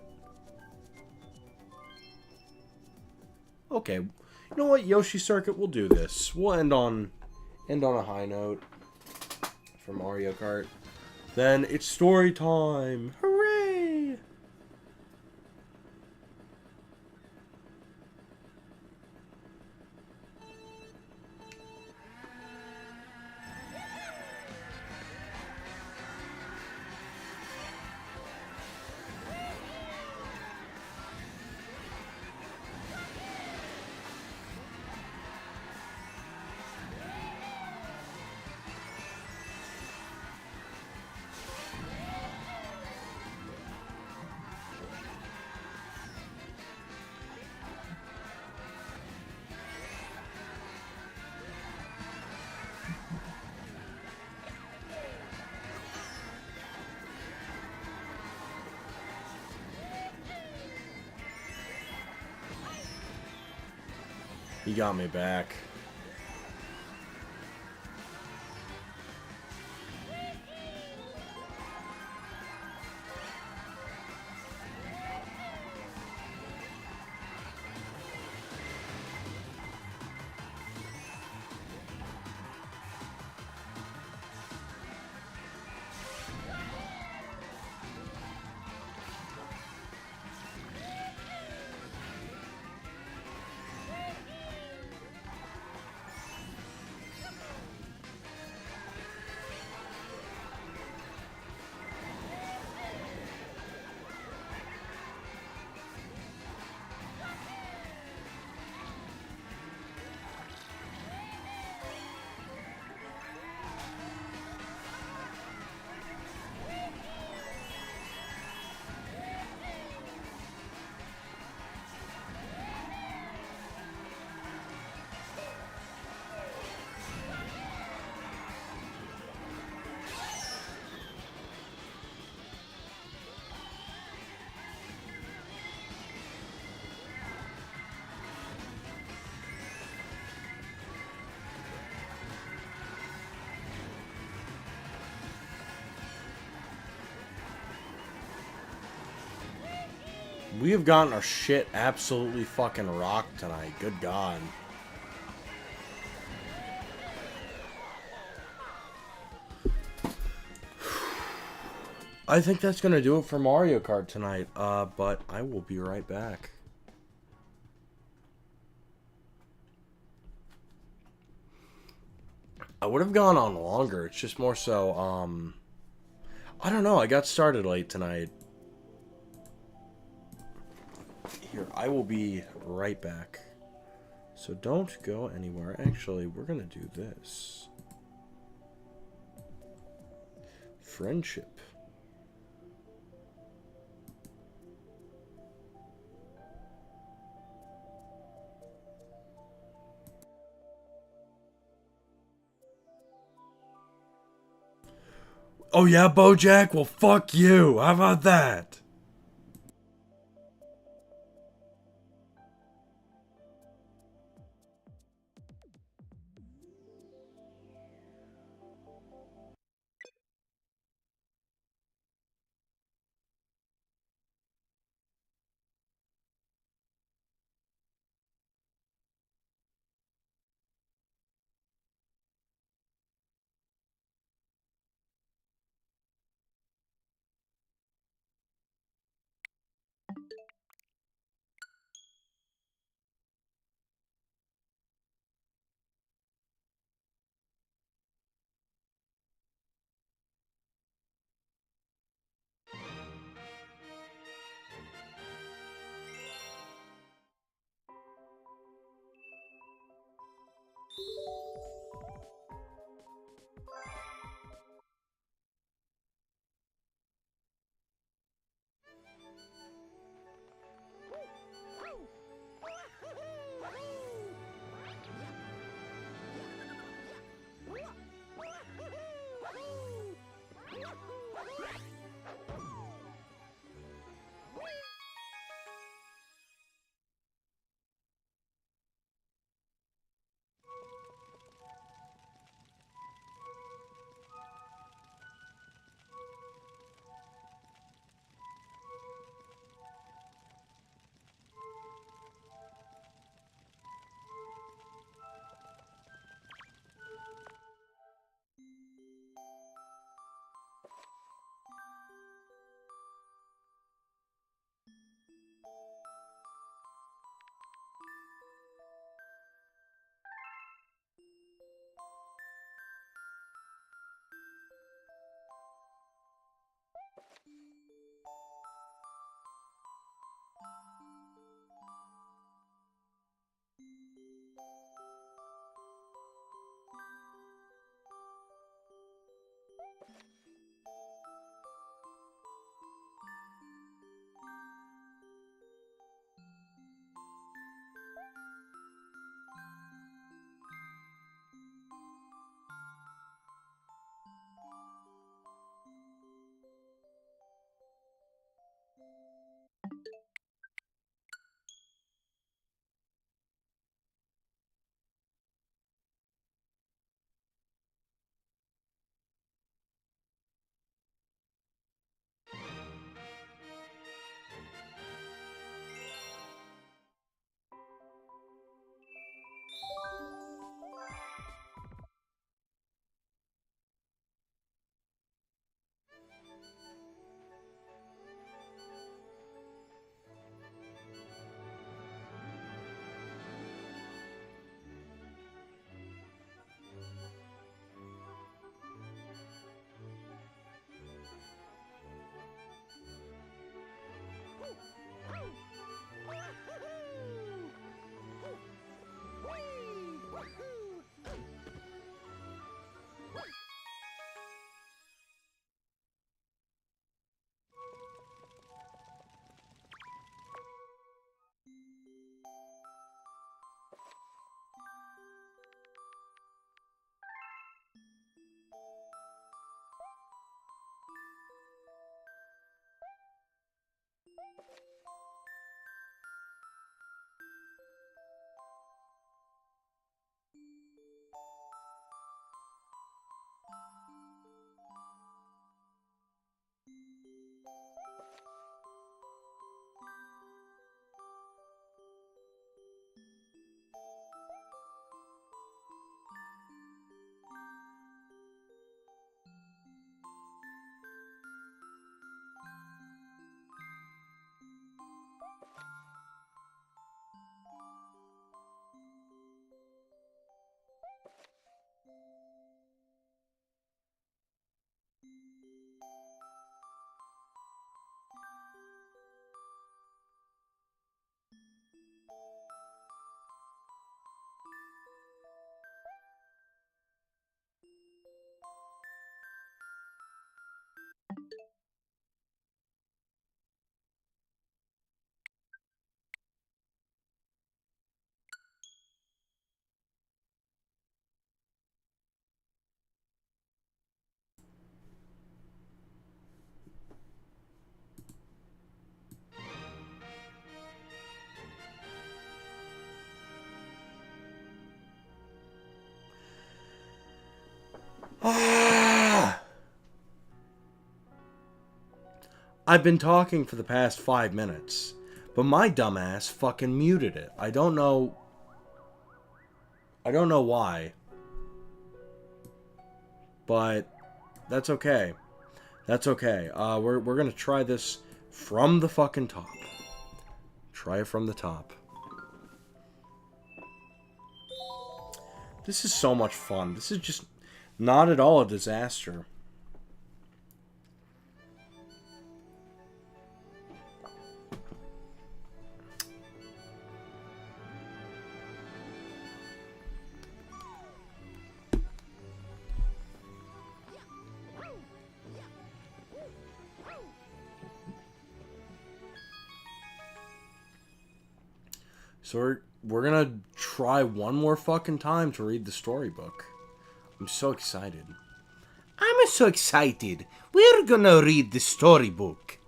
Okay, you know what, Yoshi Circuit, we'll do this. We'll end on a high note for Mario Kart. Then it's story time. Hooray! He got me back. We have gotten our shit absolutely fucking rocked tonight. Good God. I think that's going to do it for Mario Kart tonight. But I will be right back. I would have gone on longer. It's just more so, I don't know. I got started late tonight. Here, I will be right back. So don't go anywhere. Actually, we're going to do this. Friendship. Oh yeah, Bojack? Well, fuck you. How about that? I've been talking for the past 5 minutes, but my dumbass fucking muted it. I don't know why, but that's okay. That's okay. We're gonna try this from the fucking top. Try it from the top. This is so much fun. This is just not at all a disaster. So we're gonna try one more fucking time to read the storybook. I'm so excited. I'm so excited. We're gonna read the storybook.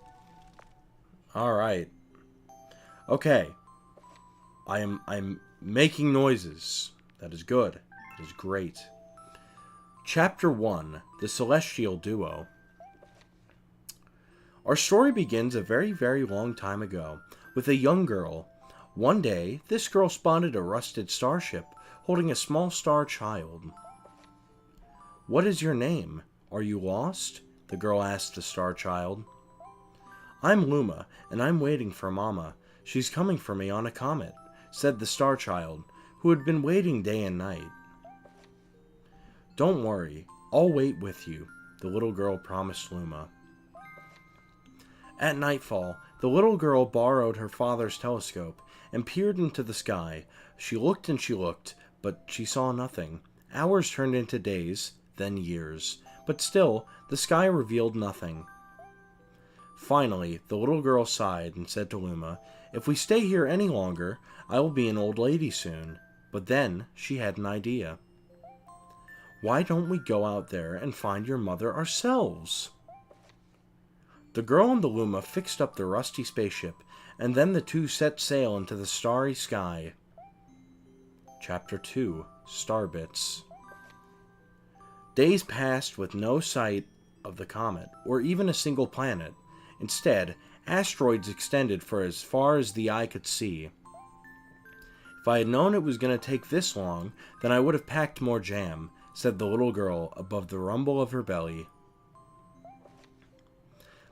Alright. Okay. I'm making noises. That is good. That is great. Chapter 1. The Celestial Duo. Our story begins a very, very long time ago, with a young girl. One day, this girl spotted a rusted starship holding a small star child. "What is your name? Are you lost?" the girl asked the star child. "I'm Luma, and I'm waiting for Mama. She's coming for me on a comet," said the star child, who had been waiting day and night. "Don't worry, I'll wait with you," the little girl promised Luma. At nightfall, the little girl borrowed her father's telescope and peered into the sky. She looked and she looked, but she saw nothing. Hours turned into days, then years, but still, the sky revealed nothing. Finally, the little girl sighed and said to Luma, "If we stay here any longer, I will be an old lady soon." But then she had an idea. "Why don't we go out there and find your mother ourselves?" The girl and the Luma fixed up the rusty spaceship, and then the two set sail into the starry sky. Chapter 2. Starbits. Days passed with no sight of the comet, or even a single planet. Instead, asteroids extended for as far as the eye could see. "If I had known it was going to take this long, then I would have packed more jam," said the little girl above the rumble of her belly.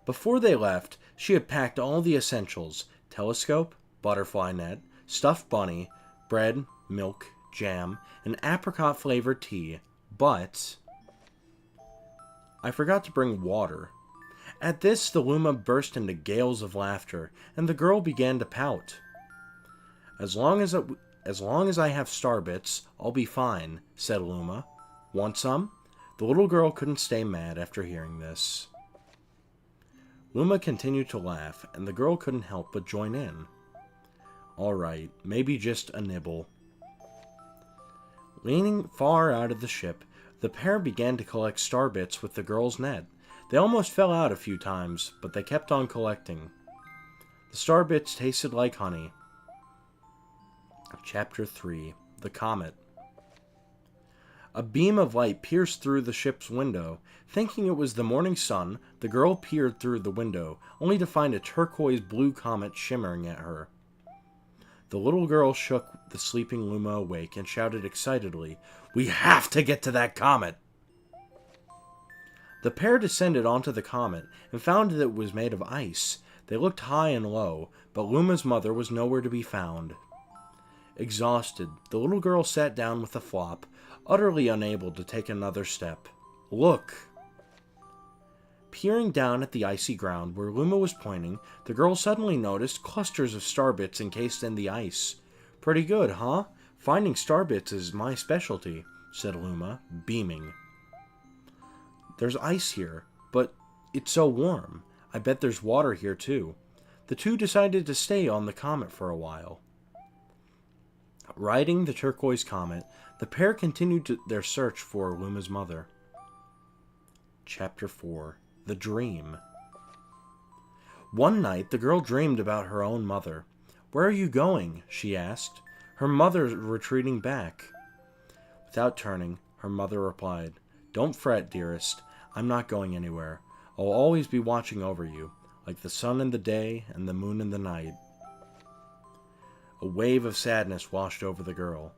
Before they left, she had packed all the essentials: telescope, butterfly net, stuffed bunny, bread, milk, jam, and apricot-flavored tea, but I forgot to bring water. At this, the Luma burst into gales of laughter, and the girl began to pout. As long as I have starbits, I'll be fine," said Luma. "Want some?" The little girl couldn't stay mad after hearing this. Luma continued to laugh, and the girl couldn't help but join in. "All right, maybe just a nibble." Leaning far out of the ship, the pair began to collect starbits with the girl's net. They almost fell out a few times, but they kept on collecting. The starbits tasted like honey. Chapter 3. The Comet. A beam of light pierced through the ship's window. Thinking it was the morning sun, the girl peered through the window, only to find a turquoise-blue comet shimmering at her. The little girl shook the sleeping Luma awake and shouted excitedly, "We have to get to that comet!" The pair descended onto the comet and found that it was made of ice. They looked high and low, but Luma's mother was nowhere to be found. Exhausted, the little girl sat down with a flop, utterly unable to take another step. "Look!" Peering down at the icy ground where Luma was pointing, the girl suddenly noticed clusters of starbits encased in the ice. "Pretty good, huh? Finding starbits is my specialty," said Luma, beaming. "There's ice here, but it's so warm. I bet there's water here too." The two decided to stay on the comet for a while. Riding the turquoise comet, the pair continued their search for Luma's mother. Chapter 4. The Dream. One night, the girl dreamed about her own mother. "Where are you going?" she asked. Her mother retreating back. Without turning, her mother replied, Don't fret, dearest. I'm not going anywhere. I'll always be watching over you, like the sun in the day and the moon in the night. A wave of sadness washed over the girl.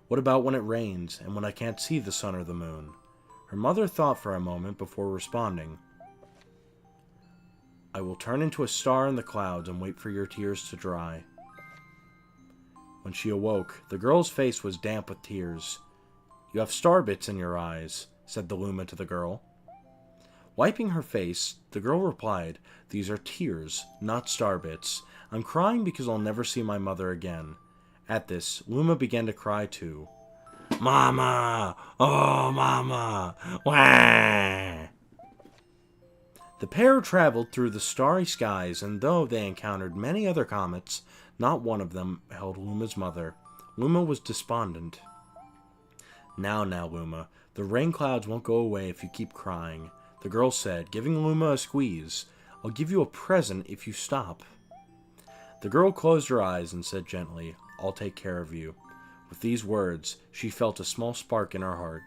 What about when it rains and when I can't see the sun or the moon? Her mother thought for a moment before responding. I will turn into a star in the clouds and wait for your tears to dry. When she awoke, the girl's face was damp with tears. You have star bits in your eyes, said the Luma to the girl. Wiping her face, the girl replied, These are tears, not star bits. I'm crying because I'll never see my mother again. At this, Luma began to cry too. Mama! Oh, Mama! Wah! The pair traveled through the starry skies, and though they encountered many other comets, not one of them held Luma's mother. Luma was despondent. Now, Luma, the rain clouds won't go away if you keep crying, the girl said, giving Luma a squeeze. I'll give you a present if you stop. The girl closed her eyes and said gently, I'll take care of you. With these words, she felt a small spark in her heart.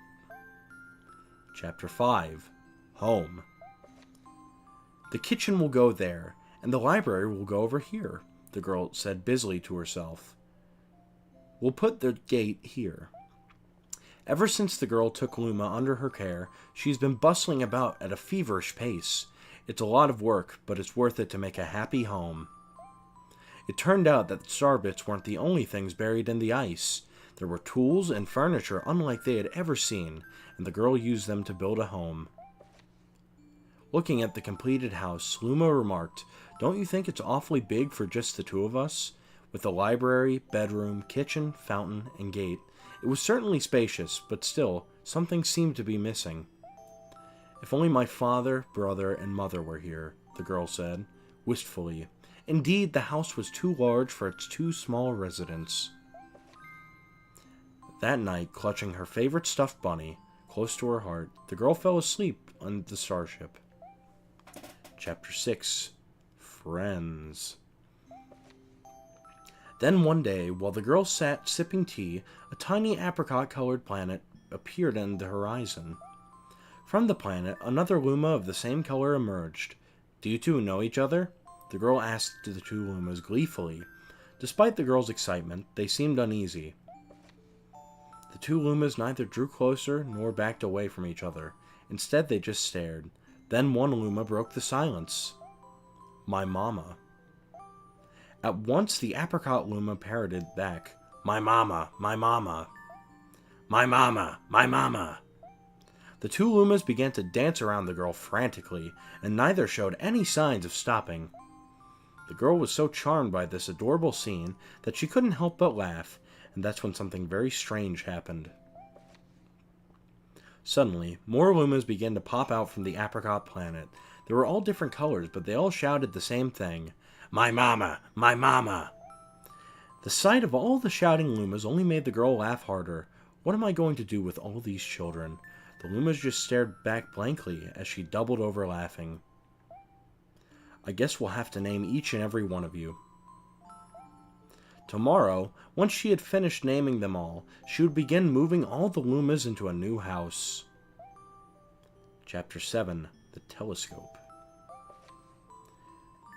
Chapter 5. Home. The kitchen will go there, and the library will go over here, the girl said busily to herself. We'll put the gate here. Ever since the girl took Luma under her care, she's been bustling about at a feverish pace. It's a lot of work, but it's worth it to make a happy home. It turned out that the starbits weren't the only things buried in the ice. There were tools and furniture unlike they had ever seen, and the girl used them to build a home. Looking at the completed house, Luma remarked, Don't you think it's awfully big for just the two of us? With a library, bedroom, kitchen, fountain, and gate. It was certainly spacious, but still, something seemed to be missing. If only my father, brother, and mother were here, the girl said, wistfully. Indeed, the house was too large for its two small residents. That night, clutching her favorite stuffed bunny, close to her heart, the girl fell asleep on the starship. Chapter 6. Friends. Then one day, while the girl sat sipping tea, a tiny apricot-colored planet appeared on the horizon. From the planet, another Luma of the same color emerged. Do you two know each other? The girl asked the two Lumas gleefully. Despite the girl's excitement, they seemed uneasy. The two Lumas neither drew closer nor backed away from each other. Instead, they just stared. Then one Luma broke the silence. My mama. At once, the apricot Luma parroted back, My mama, my mama. My mama, my mama. The two Lumas began to dance around the girl frantically, and neither showed any signs of stopping. The girl was so charmed by this adorable scene that she couldn't help but laugh, and that's when something very strange happened. Suddenly, more Lumas began to pop out from the apricot planet. They were all different colors, but they all shouted the same thing. My mama! My mama! The sight of all the shouting Lumas only made the girl laugh harder. What am I going to do with all these children? The Lumas just stared back blankly as she doubled over laughing. I guess we'll have to name each and every one of you. Tomorrow, once she had finished naming them all, she would begin moving all the Lumas into a new house. Chapter 7. The Telescope.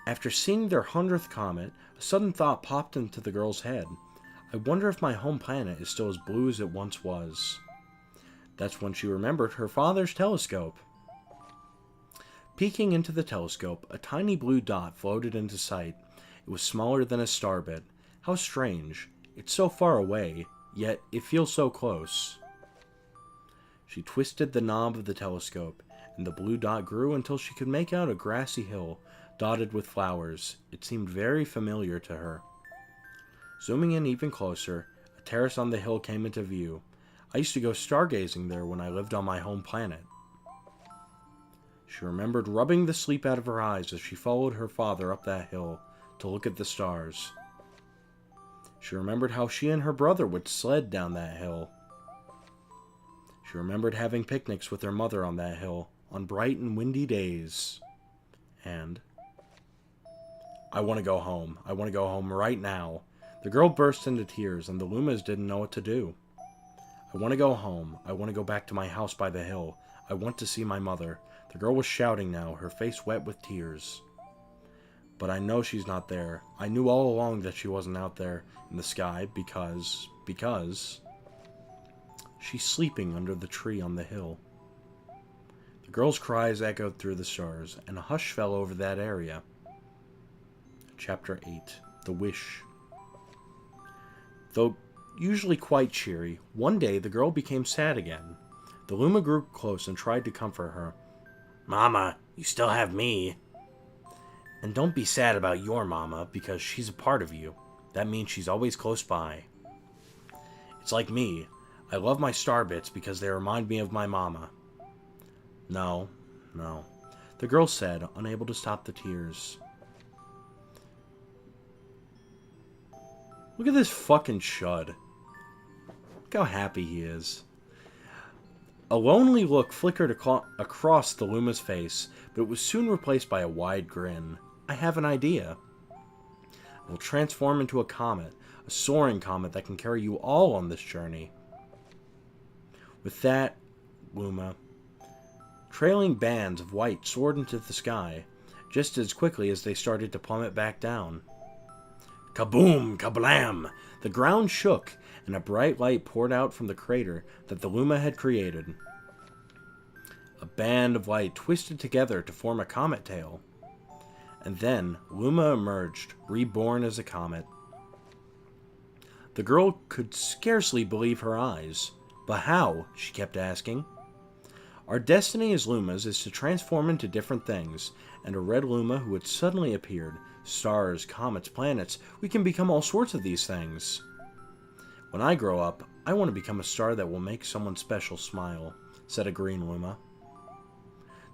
After seeing their 100th comet, a sudden thought popped into the girl's head. I wonder if my home planet is still as blue as it once was. That's when she remembered her father's telescope. Peeking into the telescope, a tiny blue dot floated into sight. It was smaller than a starbit. How strange. It's so far away, yet it feels so close. She twisted the knob of the telescope, and the blue dot grew until she could make out a grassy hill, dotted with flowers. It seemed very familiar to her. Zooming in even closer, a terrace on the hill came into view. I used to go stargazing there when I lived on my home planet. She remembered rubbing the sleep out of her eyes as she followed her father up that hill to look at the stars. She remembered how she and her brother would sled down that hill. She remembered having picnics with her mother on that hill on bright and windy days. And I want to go home. I want to go home right now. The girl burst into tears, and the Lumas didn't know what to do. I want to go home. I want to go back to my house by the hill. I want to see my mother." The girl was shouting now, her face wet with tears. "But I know she's not there. I knew all along that she wasn't out there in the sky because... she's sleeping under the tree on the hill." The girl's cries echoed through the stars, and a hush fell over that area. Chapter 8. The Wish. Though usually quite cheery, one day the girl became sad again. The Luma grew close and tried to comfort her. "Mama, you still have me. And don't be sad about your mama, because she's a part of you. That means she's always close by. It's like me. I love my star bits because they remind me of my mama." No, the girl said, unable to stop the tears. Look at this fucking chud. Look how happy he is. A lonely look flickered across the Luma's face, but it was soon replaced by a wide grin. "I have an idea. I will transform into a comet, a soaring comet that can carry you all on this journey." With that, Luma, trailing bands of white soared into the sky, just as quickly as they started to plummet back down. Kaboom! Kablam! The ground shook, and a bright light poured out from the crater that the Luma had created. A band of light twisted together to form a comet tail. And then Luma emerged, reborn as a comet. The girl could scarcely believe her eyes. "But how?" she kept asking. Our destiny as Lumas is to transform into different things, and a red Luma who had suddenly appeared, stars, comets, planets, we can become all sorts of these things. "When I grow up, I want to become a star that will make someone special smile," said a green Luma.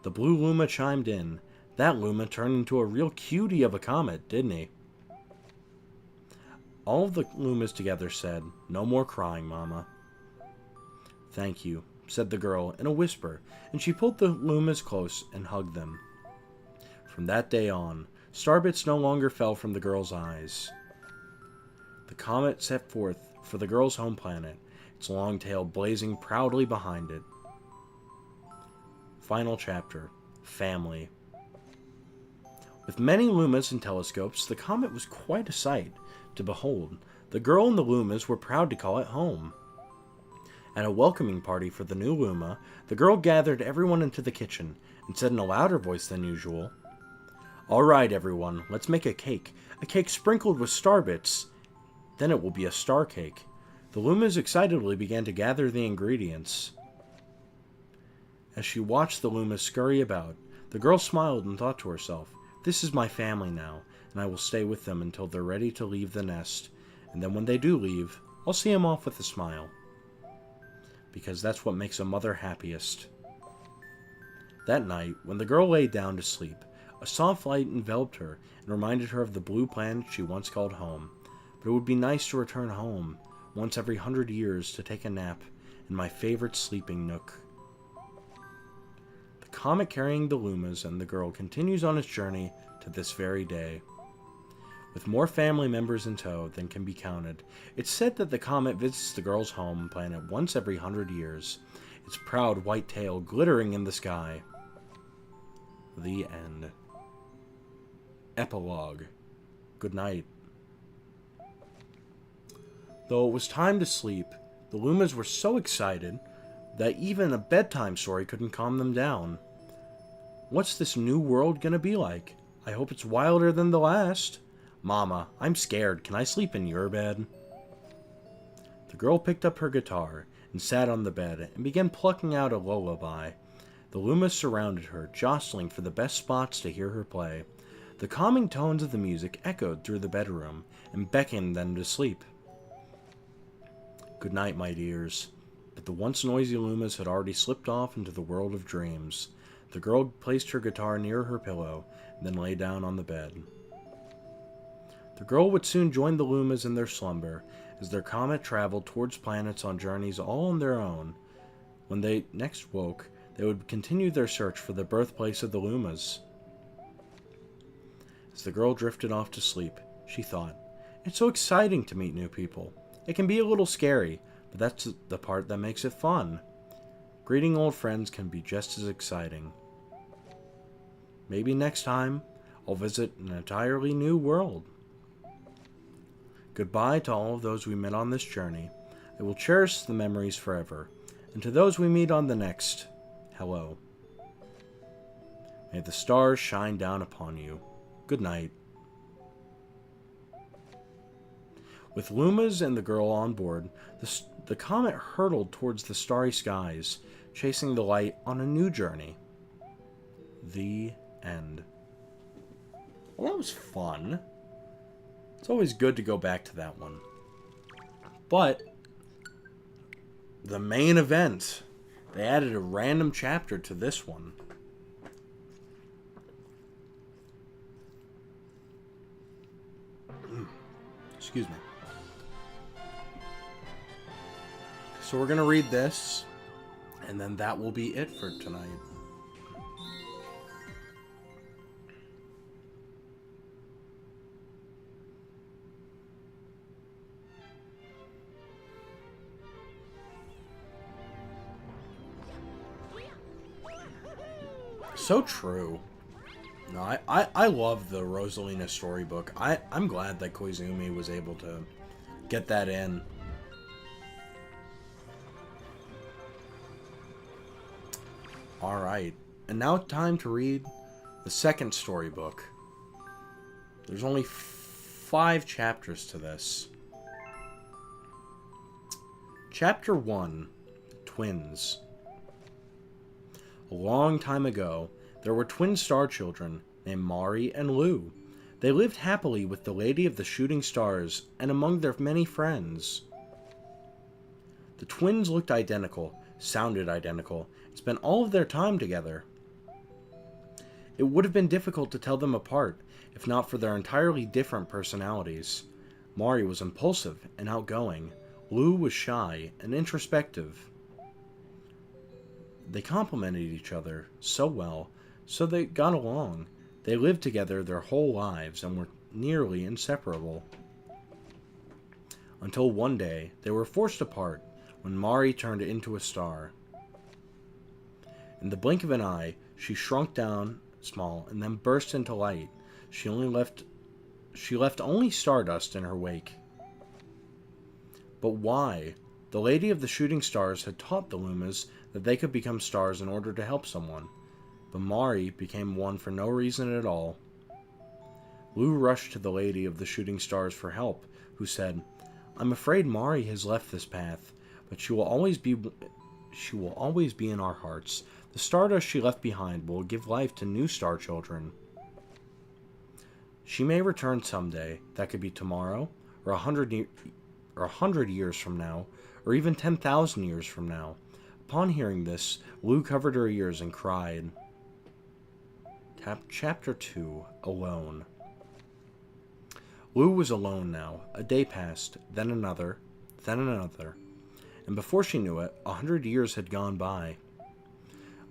The blue Luma chimed in. That Luma turned into a real cutie of a comet, didn't he? All of the Lumas together said, "No more crying, Mama." "Thank you," said the girl in a whisper, and she pulled the Lumas close and hugged them. From that day on, starbits no longer fell from the girl's eyes. The comet set forth for the girl's home planet, its long tail blazing proudly behind it. Final chapter. Family. With many Lumas and telescopes, the comet was quite a sight to behold. The girl and the Lumas were proud to call it home. At a welcoming party for the new Luma, the girl gathered everyone into the kitchen and said in a louder voice than usual, "All right, everyone, let's make a cake sprinkled with star bits. Then it will be a star cake." The Lumas excitedly began to gather the ingredients. As she watched the Lumas scurry about, the girl smiled and thought to herself, "This is my family now, and I will stay with them until they're ready to leave the nest. And then when they do leave, I'll see them off with a smile. Because that's what makes a mother happiest." That night, when the girl lay down to sleep, a soft light enveloped her and reminded her of the blue planet she once called home. But it would be nice to return home, once every 100 years, to take a nap in my favorite sleeping nook. The comet carrying the Lumas and the girl continues on its journey to this very day. With more family members in tow than can be counted, it's said that the comet visits the girl's home planet once every 100 years, its proud white tail glittering in the sky. The end. Epilogue. Good night. Though it was time to sleep, the Lumas were so excited that even a bedtime story couldn't calm them down. What's this new world gonna be like? I hope it's wilder than the last. Mama, I'm scared. Can I sleep in your bed? The girl picked up her guitar and sat on the bed and began plucking out a lullaby. The Lumas surrounded her, jostling for the best spots to hear her play. The calming tones of the music echoed through the bedroom and beckoned them to sleep. Good night, my dears. But the once noisy Lumas had already slipped off into the world of dreams. The girl placed her guitar near her pillow and then lay down on the bed. The girl would soon join the Lumas in their slumber, as their comet traveled towards planets on journeys all on their own. When they next woke, they would continue their search for the birthplace of the Lumas. As the girl drifted off to sleep, she thought, "It's so exciting to meet new people. It can be a little scary, but that's the part that makes it fun." greeting old friends can be just as exciting. Maybe next time, I'll visit an entirely new world. Goodbye to all of those we met on this journey. I will cherish the memories forever. And to those we meet on the next, hello. May the stars shine down upon you. Good night. With Lumas and the girl on board, the comet hurtled towards the starry skies, chasing the light on a new journey. The end. Well, that was fun. It's always good to go back to that one. But the main event, they added a random chapter to this one. Excuse me. So we're going to read this, and then that will be it for tonight. So true. No, I love the Rosalina storybook. I'm glad that Koizumi was able to get that in. Alright, and now time to read the second storybook. There's only 5 chapters to this. Chapter 1, Twins. A long time ago, there were twin star children named Mari and Lu. They lived happily with the Lady of the Shooting Stars and among their many friends. The twins looked identical, sounded identical, and spent all of their time together. It would have been difficult to tell them apart, if not for their entirely different personalities. Mari was impulsive and outgoing. Lu was shy and introspective. They complemented each other so well, so they got along. They lived together their whole lives and were nearly inseparable. Until one day, they were forced apart when Mari turned into a star. In the blink of an eye, she shrunk down small and then burst into light. She left only stardust in her wake. But why? The Lady of the Shooting Stars had taught the Lumas that they could become stars in order to help someone. But Mari became one for no reason at all. Lu rushed to the Lady of the Shooting Stars for help, who said, "I'm afraid Mari has left this path, but she will always be in our hearts. The stardust she left behind will give life to new star children. She may return someday. That could be tomorrow, or 100 years from now, or even 10,000 years from now." Upon hearing this, Lu covered her ears and cried. Chapter 2, Alone. Lu was alone now. A day passed, then another, and before she knew it, 100 years had gone by.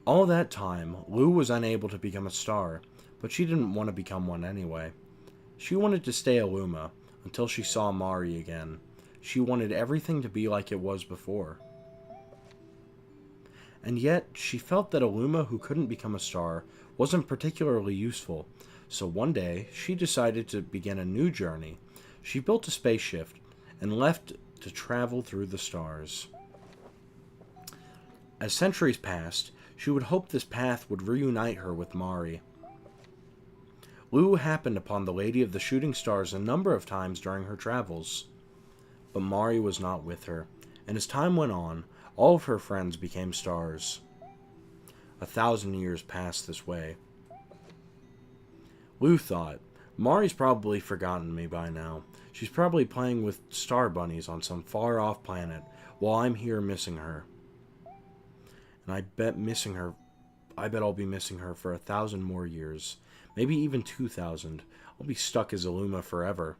All that time, Lu was unable to become a star, but she didn't want to become one anyway. She wanted to stay a Luma until she saw Mari again. She wanted everything to be like it was before. And yet, she felt that a Luma who couldn't become a star wasn't particularly useful, so one day, she decided to begin a new journey. She built a spaceship and left to travel through the stars. As centuries passed, she would hope this path would reunite her with Mari. Lu happened upon the Lady of the Shooting Stars a number of times during her travels. But Mari was not with her, and as time went on, all of her friends became stars. 1,000 years passed this way. Lu thought, Mari's probably forgotten me by now. She's probably playing with star bunnies on some far-off planet, while I'm here missing her. And I bet I'll be missing her for 1,000 more years. Maybe even 2,000. I'll be stuck as a Luma forever.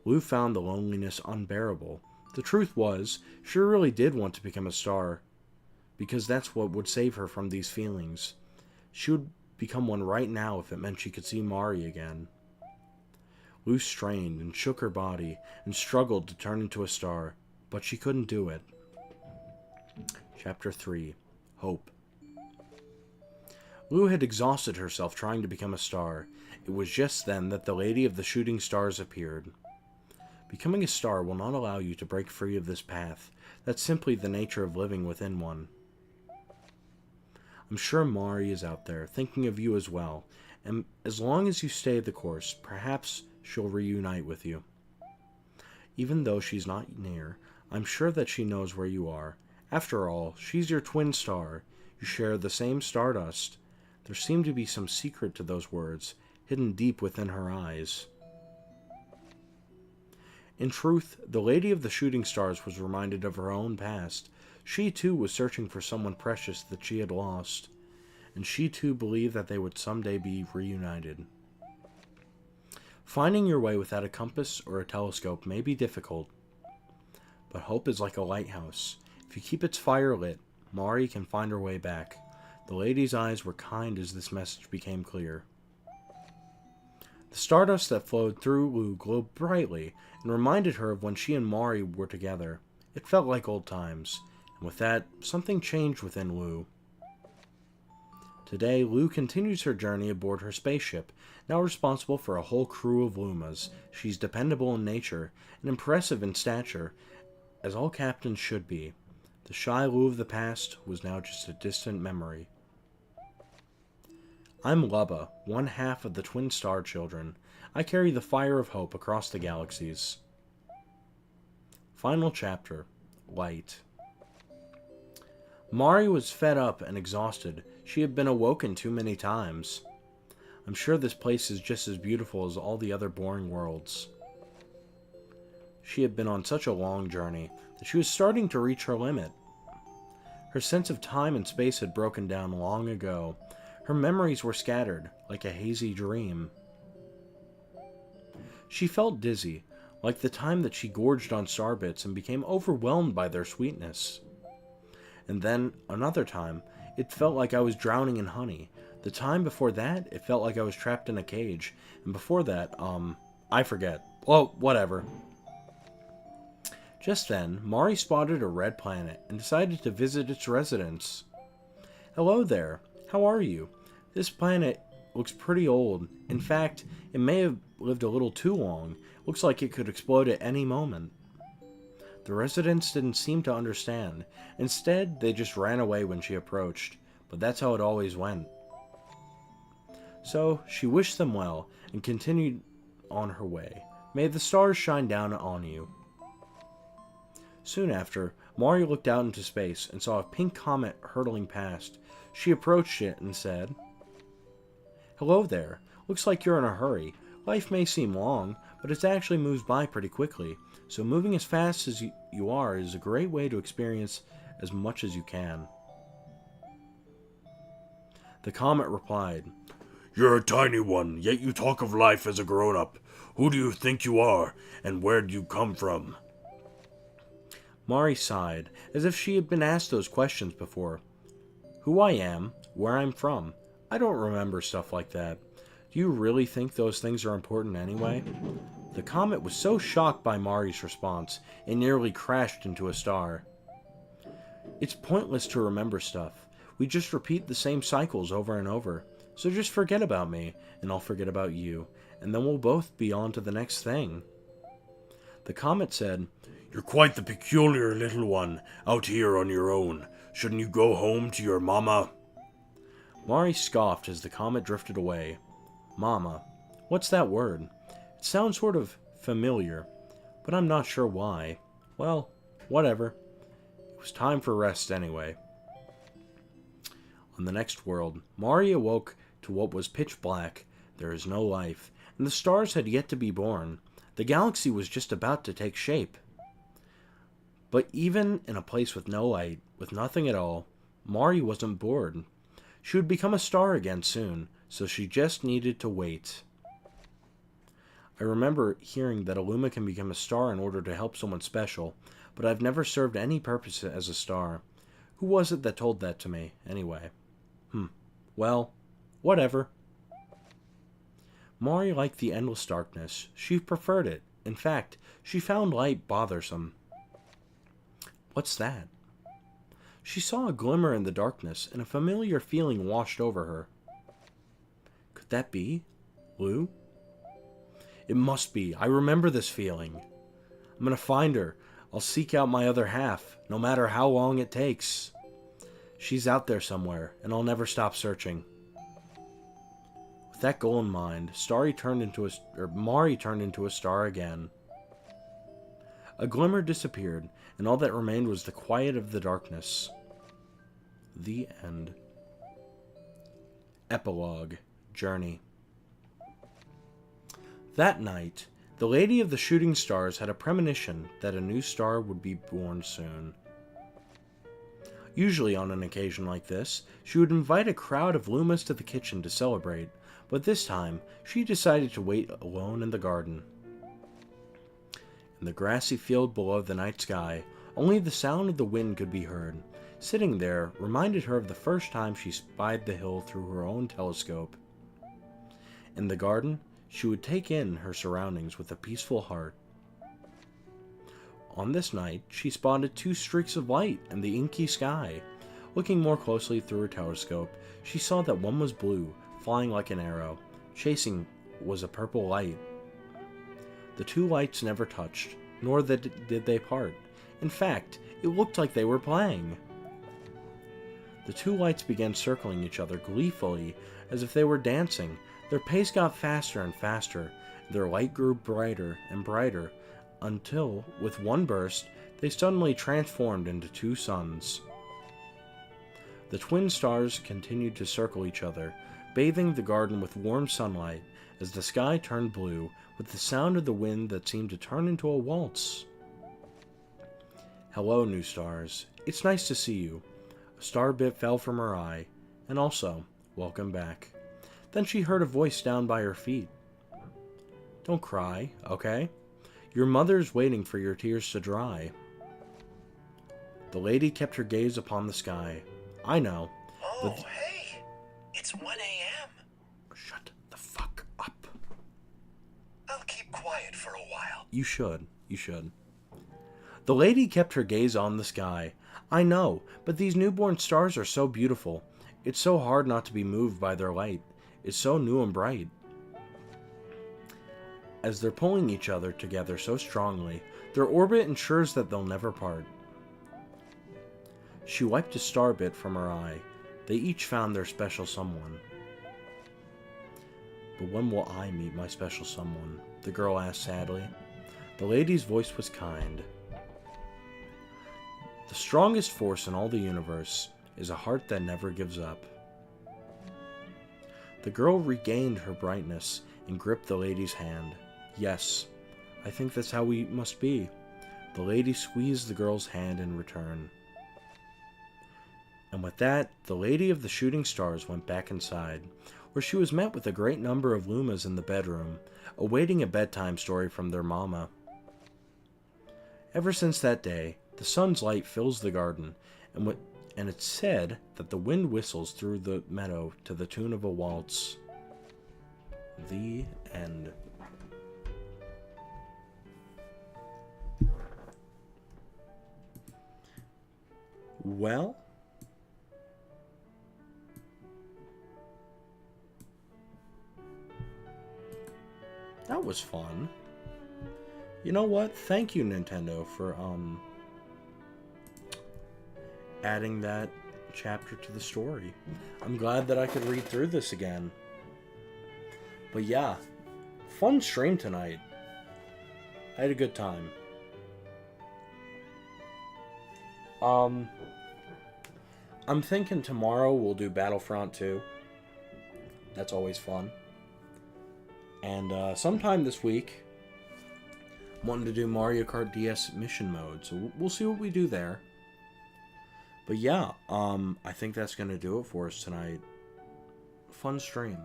Lu found the loneliness unbearable. The truth was, she really did want to become a star, because that's what would save her from these feelings. She would become one right now if it meant she could see Mari again. Lu strained and shook her body and struggled to turn into a star, but she couldn't do it. Chapter 3. Hope. Lou had exhausted herself trying to become a star. It was just then that the Lady of the Shooting Stars appeared. Becoming a star will not allow you to break free of this path. That's simply the nature of living within one. I'm sure Mari is out there, thinking of you as well, and as long as you stay the course, perhaps she'll reunite with you. Even though she's not near, I'm sure that she knows where you are. After all, she's your twin star. You share the same stardust. There seemed to be some secret to those words, hidden deep within her eyes. In truth, the Lady of the Shooting Stars was reminded of her own past. She too was searching for someone precious that she had lost, and she too believed that they would someday be reunited. Finding your way without a compass or a telescope may be difficult, but hope is like a lighthouse. If you keep its fire lit, Mari can find her way back. The lady's eyes were kind as this message became clear. The stardust that flowed through Lou glowed brightly and reminded her of when she and Mari were together. It felt like old times, and with that, something changed within Lou. Today, Lou continues her journey aboard her spaceship, now responsible for a whole crew of Lumas. She's dependable in nature and impressive in stature, as all captains should be. The shy Lou of the past was now just a distant memory. I'm Lubba, one half of the Twin Star Children. I carry the fire of hope across the galaxies. Final chapter. Light. Mari was fed up and exhausted. She had been awoken too many times. I'm sure this place is just as beautiful as all the other boring worlds. She had been on such a long journey that she was starting to reach her limit. Her sense of time and space had broken down long ago. Her memories were scattered, like a hazy dream. She felt dizzy, like the time that she gorged on starbits and became overwhelmed by their sweetness. And then, another time, it felt like I was drowning in honey. The time before that, it felt like I was trapped in a cage. And before that, I forget. Well, whatever. Just then, Mari spotted a red planet and decided to visit its residents. Hello there. How are you? This planet looks pretty old. In fact, it may have lived a little too long. Looks like it could explode at any moment. The residents didn't seem to understand. Instead, they just ran away when she approached. But that's how it always went. So, she wished them well and continued on her way. May the stars shine down on you. Soon after, Mari looked out into space and saw a pink comet hurtling past. She approached it and said, Hello there. Looks like you're in a hurry. Life may seem long, but it actually moves by pretty quickly. So moving as fast as you are is a great way to experience as much as you can. The comet replied, You're a tiny one, yet you talk of life as a grown-up. Who do you think you are, and where do you come from? Mari sighed, as if she had been asked those questions before. Who I am, where I'm from. I don't remember stuff like that. Do you really think those things are important anyway? The comet was so shocked by Mari's response, it nearly crashed into a star. It's pointless to remember stuff. We just repeat the same cycles over and over. So just forget about me, and I'll forget about you, and then we'll both be on to the next thing. The comet said, You're quite the peculiar little one, out here on your own. Shouldn't you go home to your mama? Mari scoffed as the comet drifted away. Mama. What's that word? It sounds sort of familiar, but I'm not sure why. Well, whatever. It was time for rest anyway. On the next world, Mari awoke to what was pitch black. There is no life, and the stars had yet to be born. The galaxy was just about to take shape. But even in a place with no light, with nothing at all, Mari wasn't bored. She would become a star again soon, so she just needed to wait. I remember hearing that a Luma can become a star in order to help someone special, but I've never served any purpose as a star. Who was it that told that to me, anyway? Well, whatever. Mari liked the endless darkness. She preferred it. In fact, she found light bothersome. What's that? She saw a glimmer in the darkness, and a familiar feeling washed over her. Could that be Lou? It must be. I remember this feeling. I'm gonna find her. I'll seek out my other half, no matter how long it takes. She's out there somewhere, and I'll never stop searching. With that goal in mind, Mari turned into a star again. A glimmer disappeared, and all that remained was the quiet of the darkness. The end. Epilogue. Journey. That night, the Lady of the Shooting Stars had a premonition that a new star would be born soon. Usually on an occasion like this, she would invite a crowd of Lumas to the kitchen to celebrate, but this time, she decided to wait alone in the garden. In the grassy field below the night sky, only the sound of the wind could be heard. Sitting there reminded her of the first time she spied the hill through her own telescope. In the garden, she would take in her surroundings with a peaceful heart. On this night, she spotted two streaks of light in the inky sky. Looking more closely through her telescope, she saw that one was blue, flying like an arrow. Chasing was a purple light. The two lights never touched, nor did they part. In fact, it looked like they were playing. The two lights began circling each other gleefully, as if they were dancing. Their pace got faster and faster. Their light grew brighter and brighter, until, with one burst, they suddenly transformed into two suns. The twin stars continued to circle each other, bathing the garden with warm sunlight, as the sky turned blue, with the sound of the wind that seemed to turn into a waltz. Hello, new stars. It's nice to see you. A star bit fell from her eye, and also, welcome back. Then she heard a voice down by her feet. Don't cry, okay? Your mother's waiting for your tears to dry. The lady kept her gaze upon the sky. I know. Oh, hey! It's 1 a.m. Shut the fuck up. I'll keep quiet for a while. You should. The lady kept her gaze on the sky. I know, but these newborn stars are so beautiful. It's so hard not to be moved by their light. It's so new and bright. As they're pulling each other together so strongly, their orbit ensures that they'll never part. She wiped a star bit from her eye. They each found their special someone. But when will I meet my special someone? The girl asked sadly. The lady's voice was kind. The strongest force in all the universe is a heart that never gives up. The girl regained her brightness and gripped the lady's hand. Yes, I think that's how we must be. The lady squeezed the girl's hand in return. And with that, the Lady of the Shooting Stars went back inside, where she was met with a great number of Lumas in the bedroom, awaiting a bedtime story from their mama. Ever since that day, the sun's light fills the garden, and it's said that the wind whistles through the meadow to the tune of a waltz. The end. Well, that was fun. You know what? Thank you, Nintendo, for adding that chapter to the story. I'm glad that I could read through this again. But yeah, fun stream tonight. I had a good time. I'm thinking tomorrow we'll do Battlefront 2. That's always fun. And sometime this week, I'm wanting to do Mario Kart DS mission mode, so we'll see what we do there. But yeah, I think that's going to do it for us tonight. Fun stream.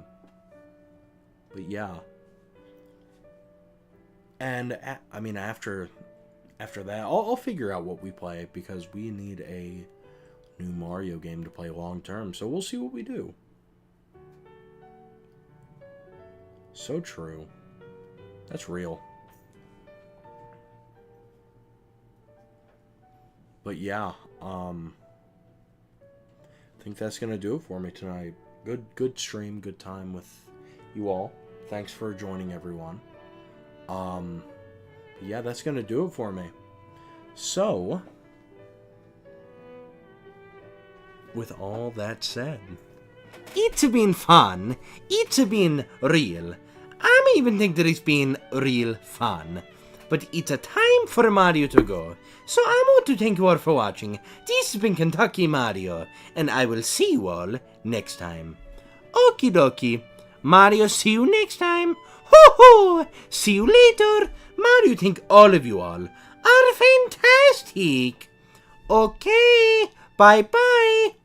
But yeah. And, I mean, after that, I'll figure out what we play, because we need a new Mario game to play long term, so we'll see what we do. So true. That's real. But yeah, think that's going to do it for me tonight. Good stream, good time with you all. Thanks for joining, everyone. Yeah, that's going to do it for me. So, with all that said, it's been fun. It's been real. I even think that it's been real fun. But it's a time for Mario to go. So I want to thank you all for watching. This has been Kentucky Mario, and I will see you all next time. Okie dokie. Mario, see you next time. Ho ho! See you later. Mario, think all of you all are fantastic. Okay, bye bye.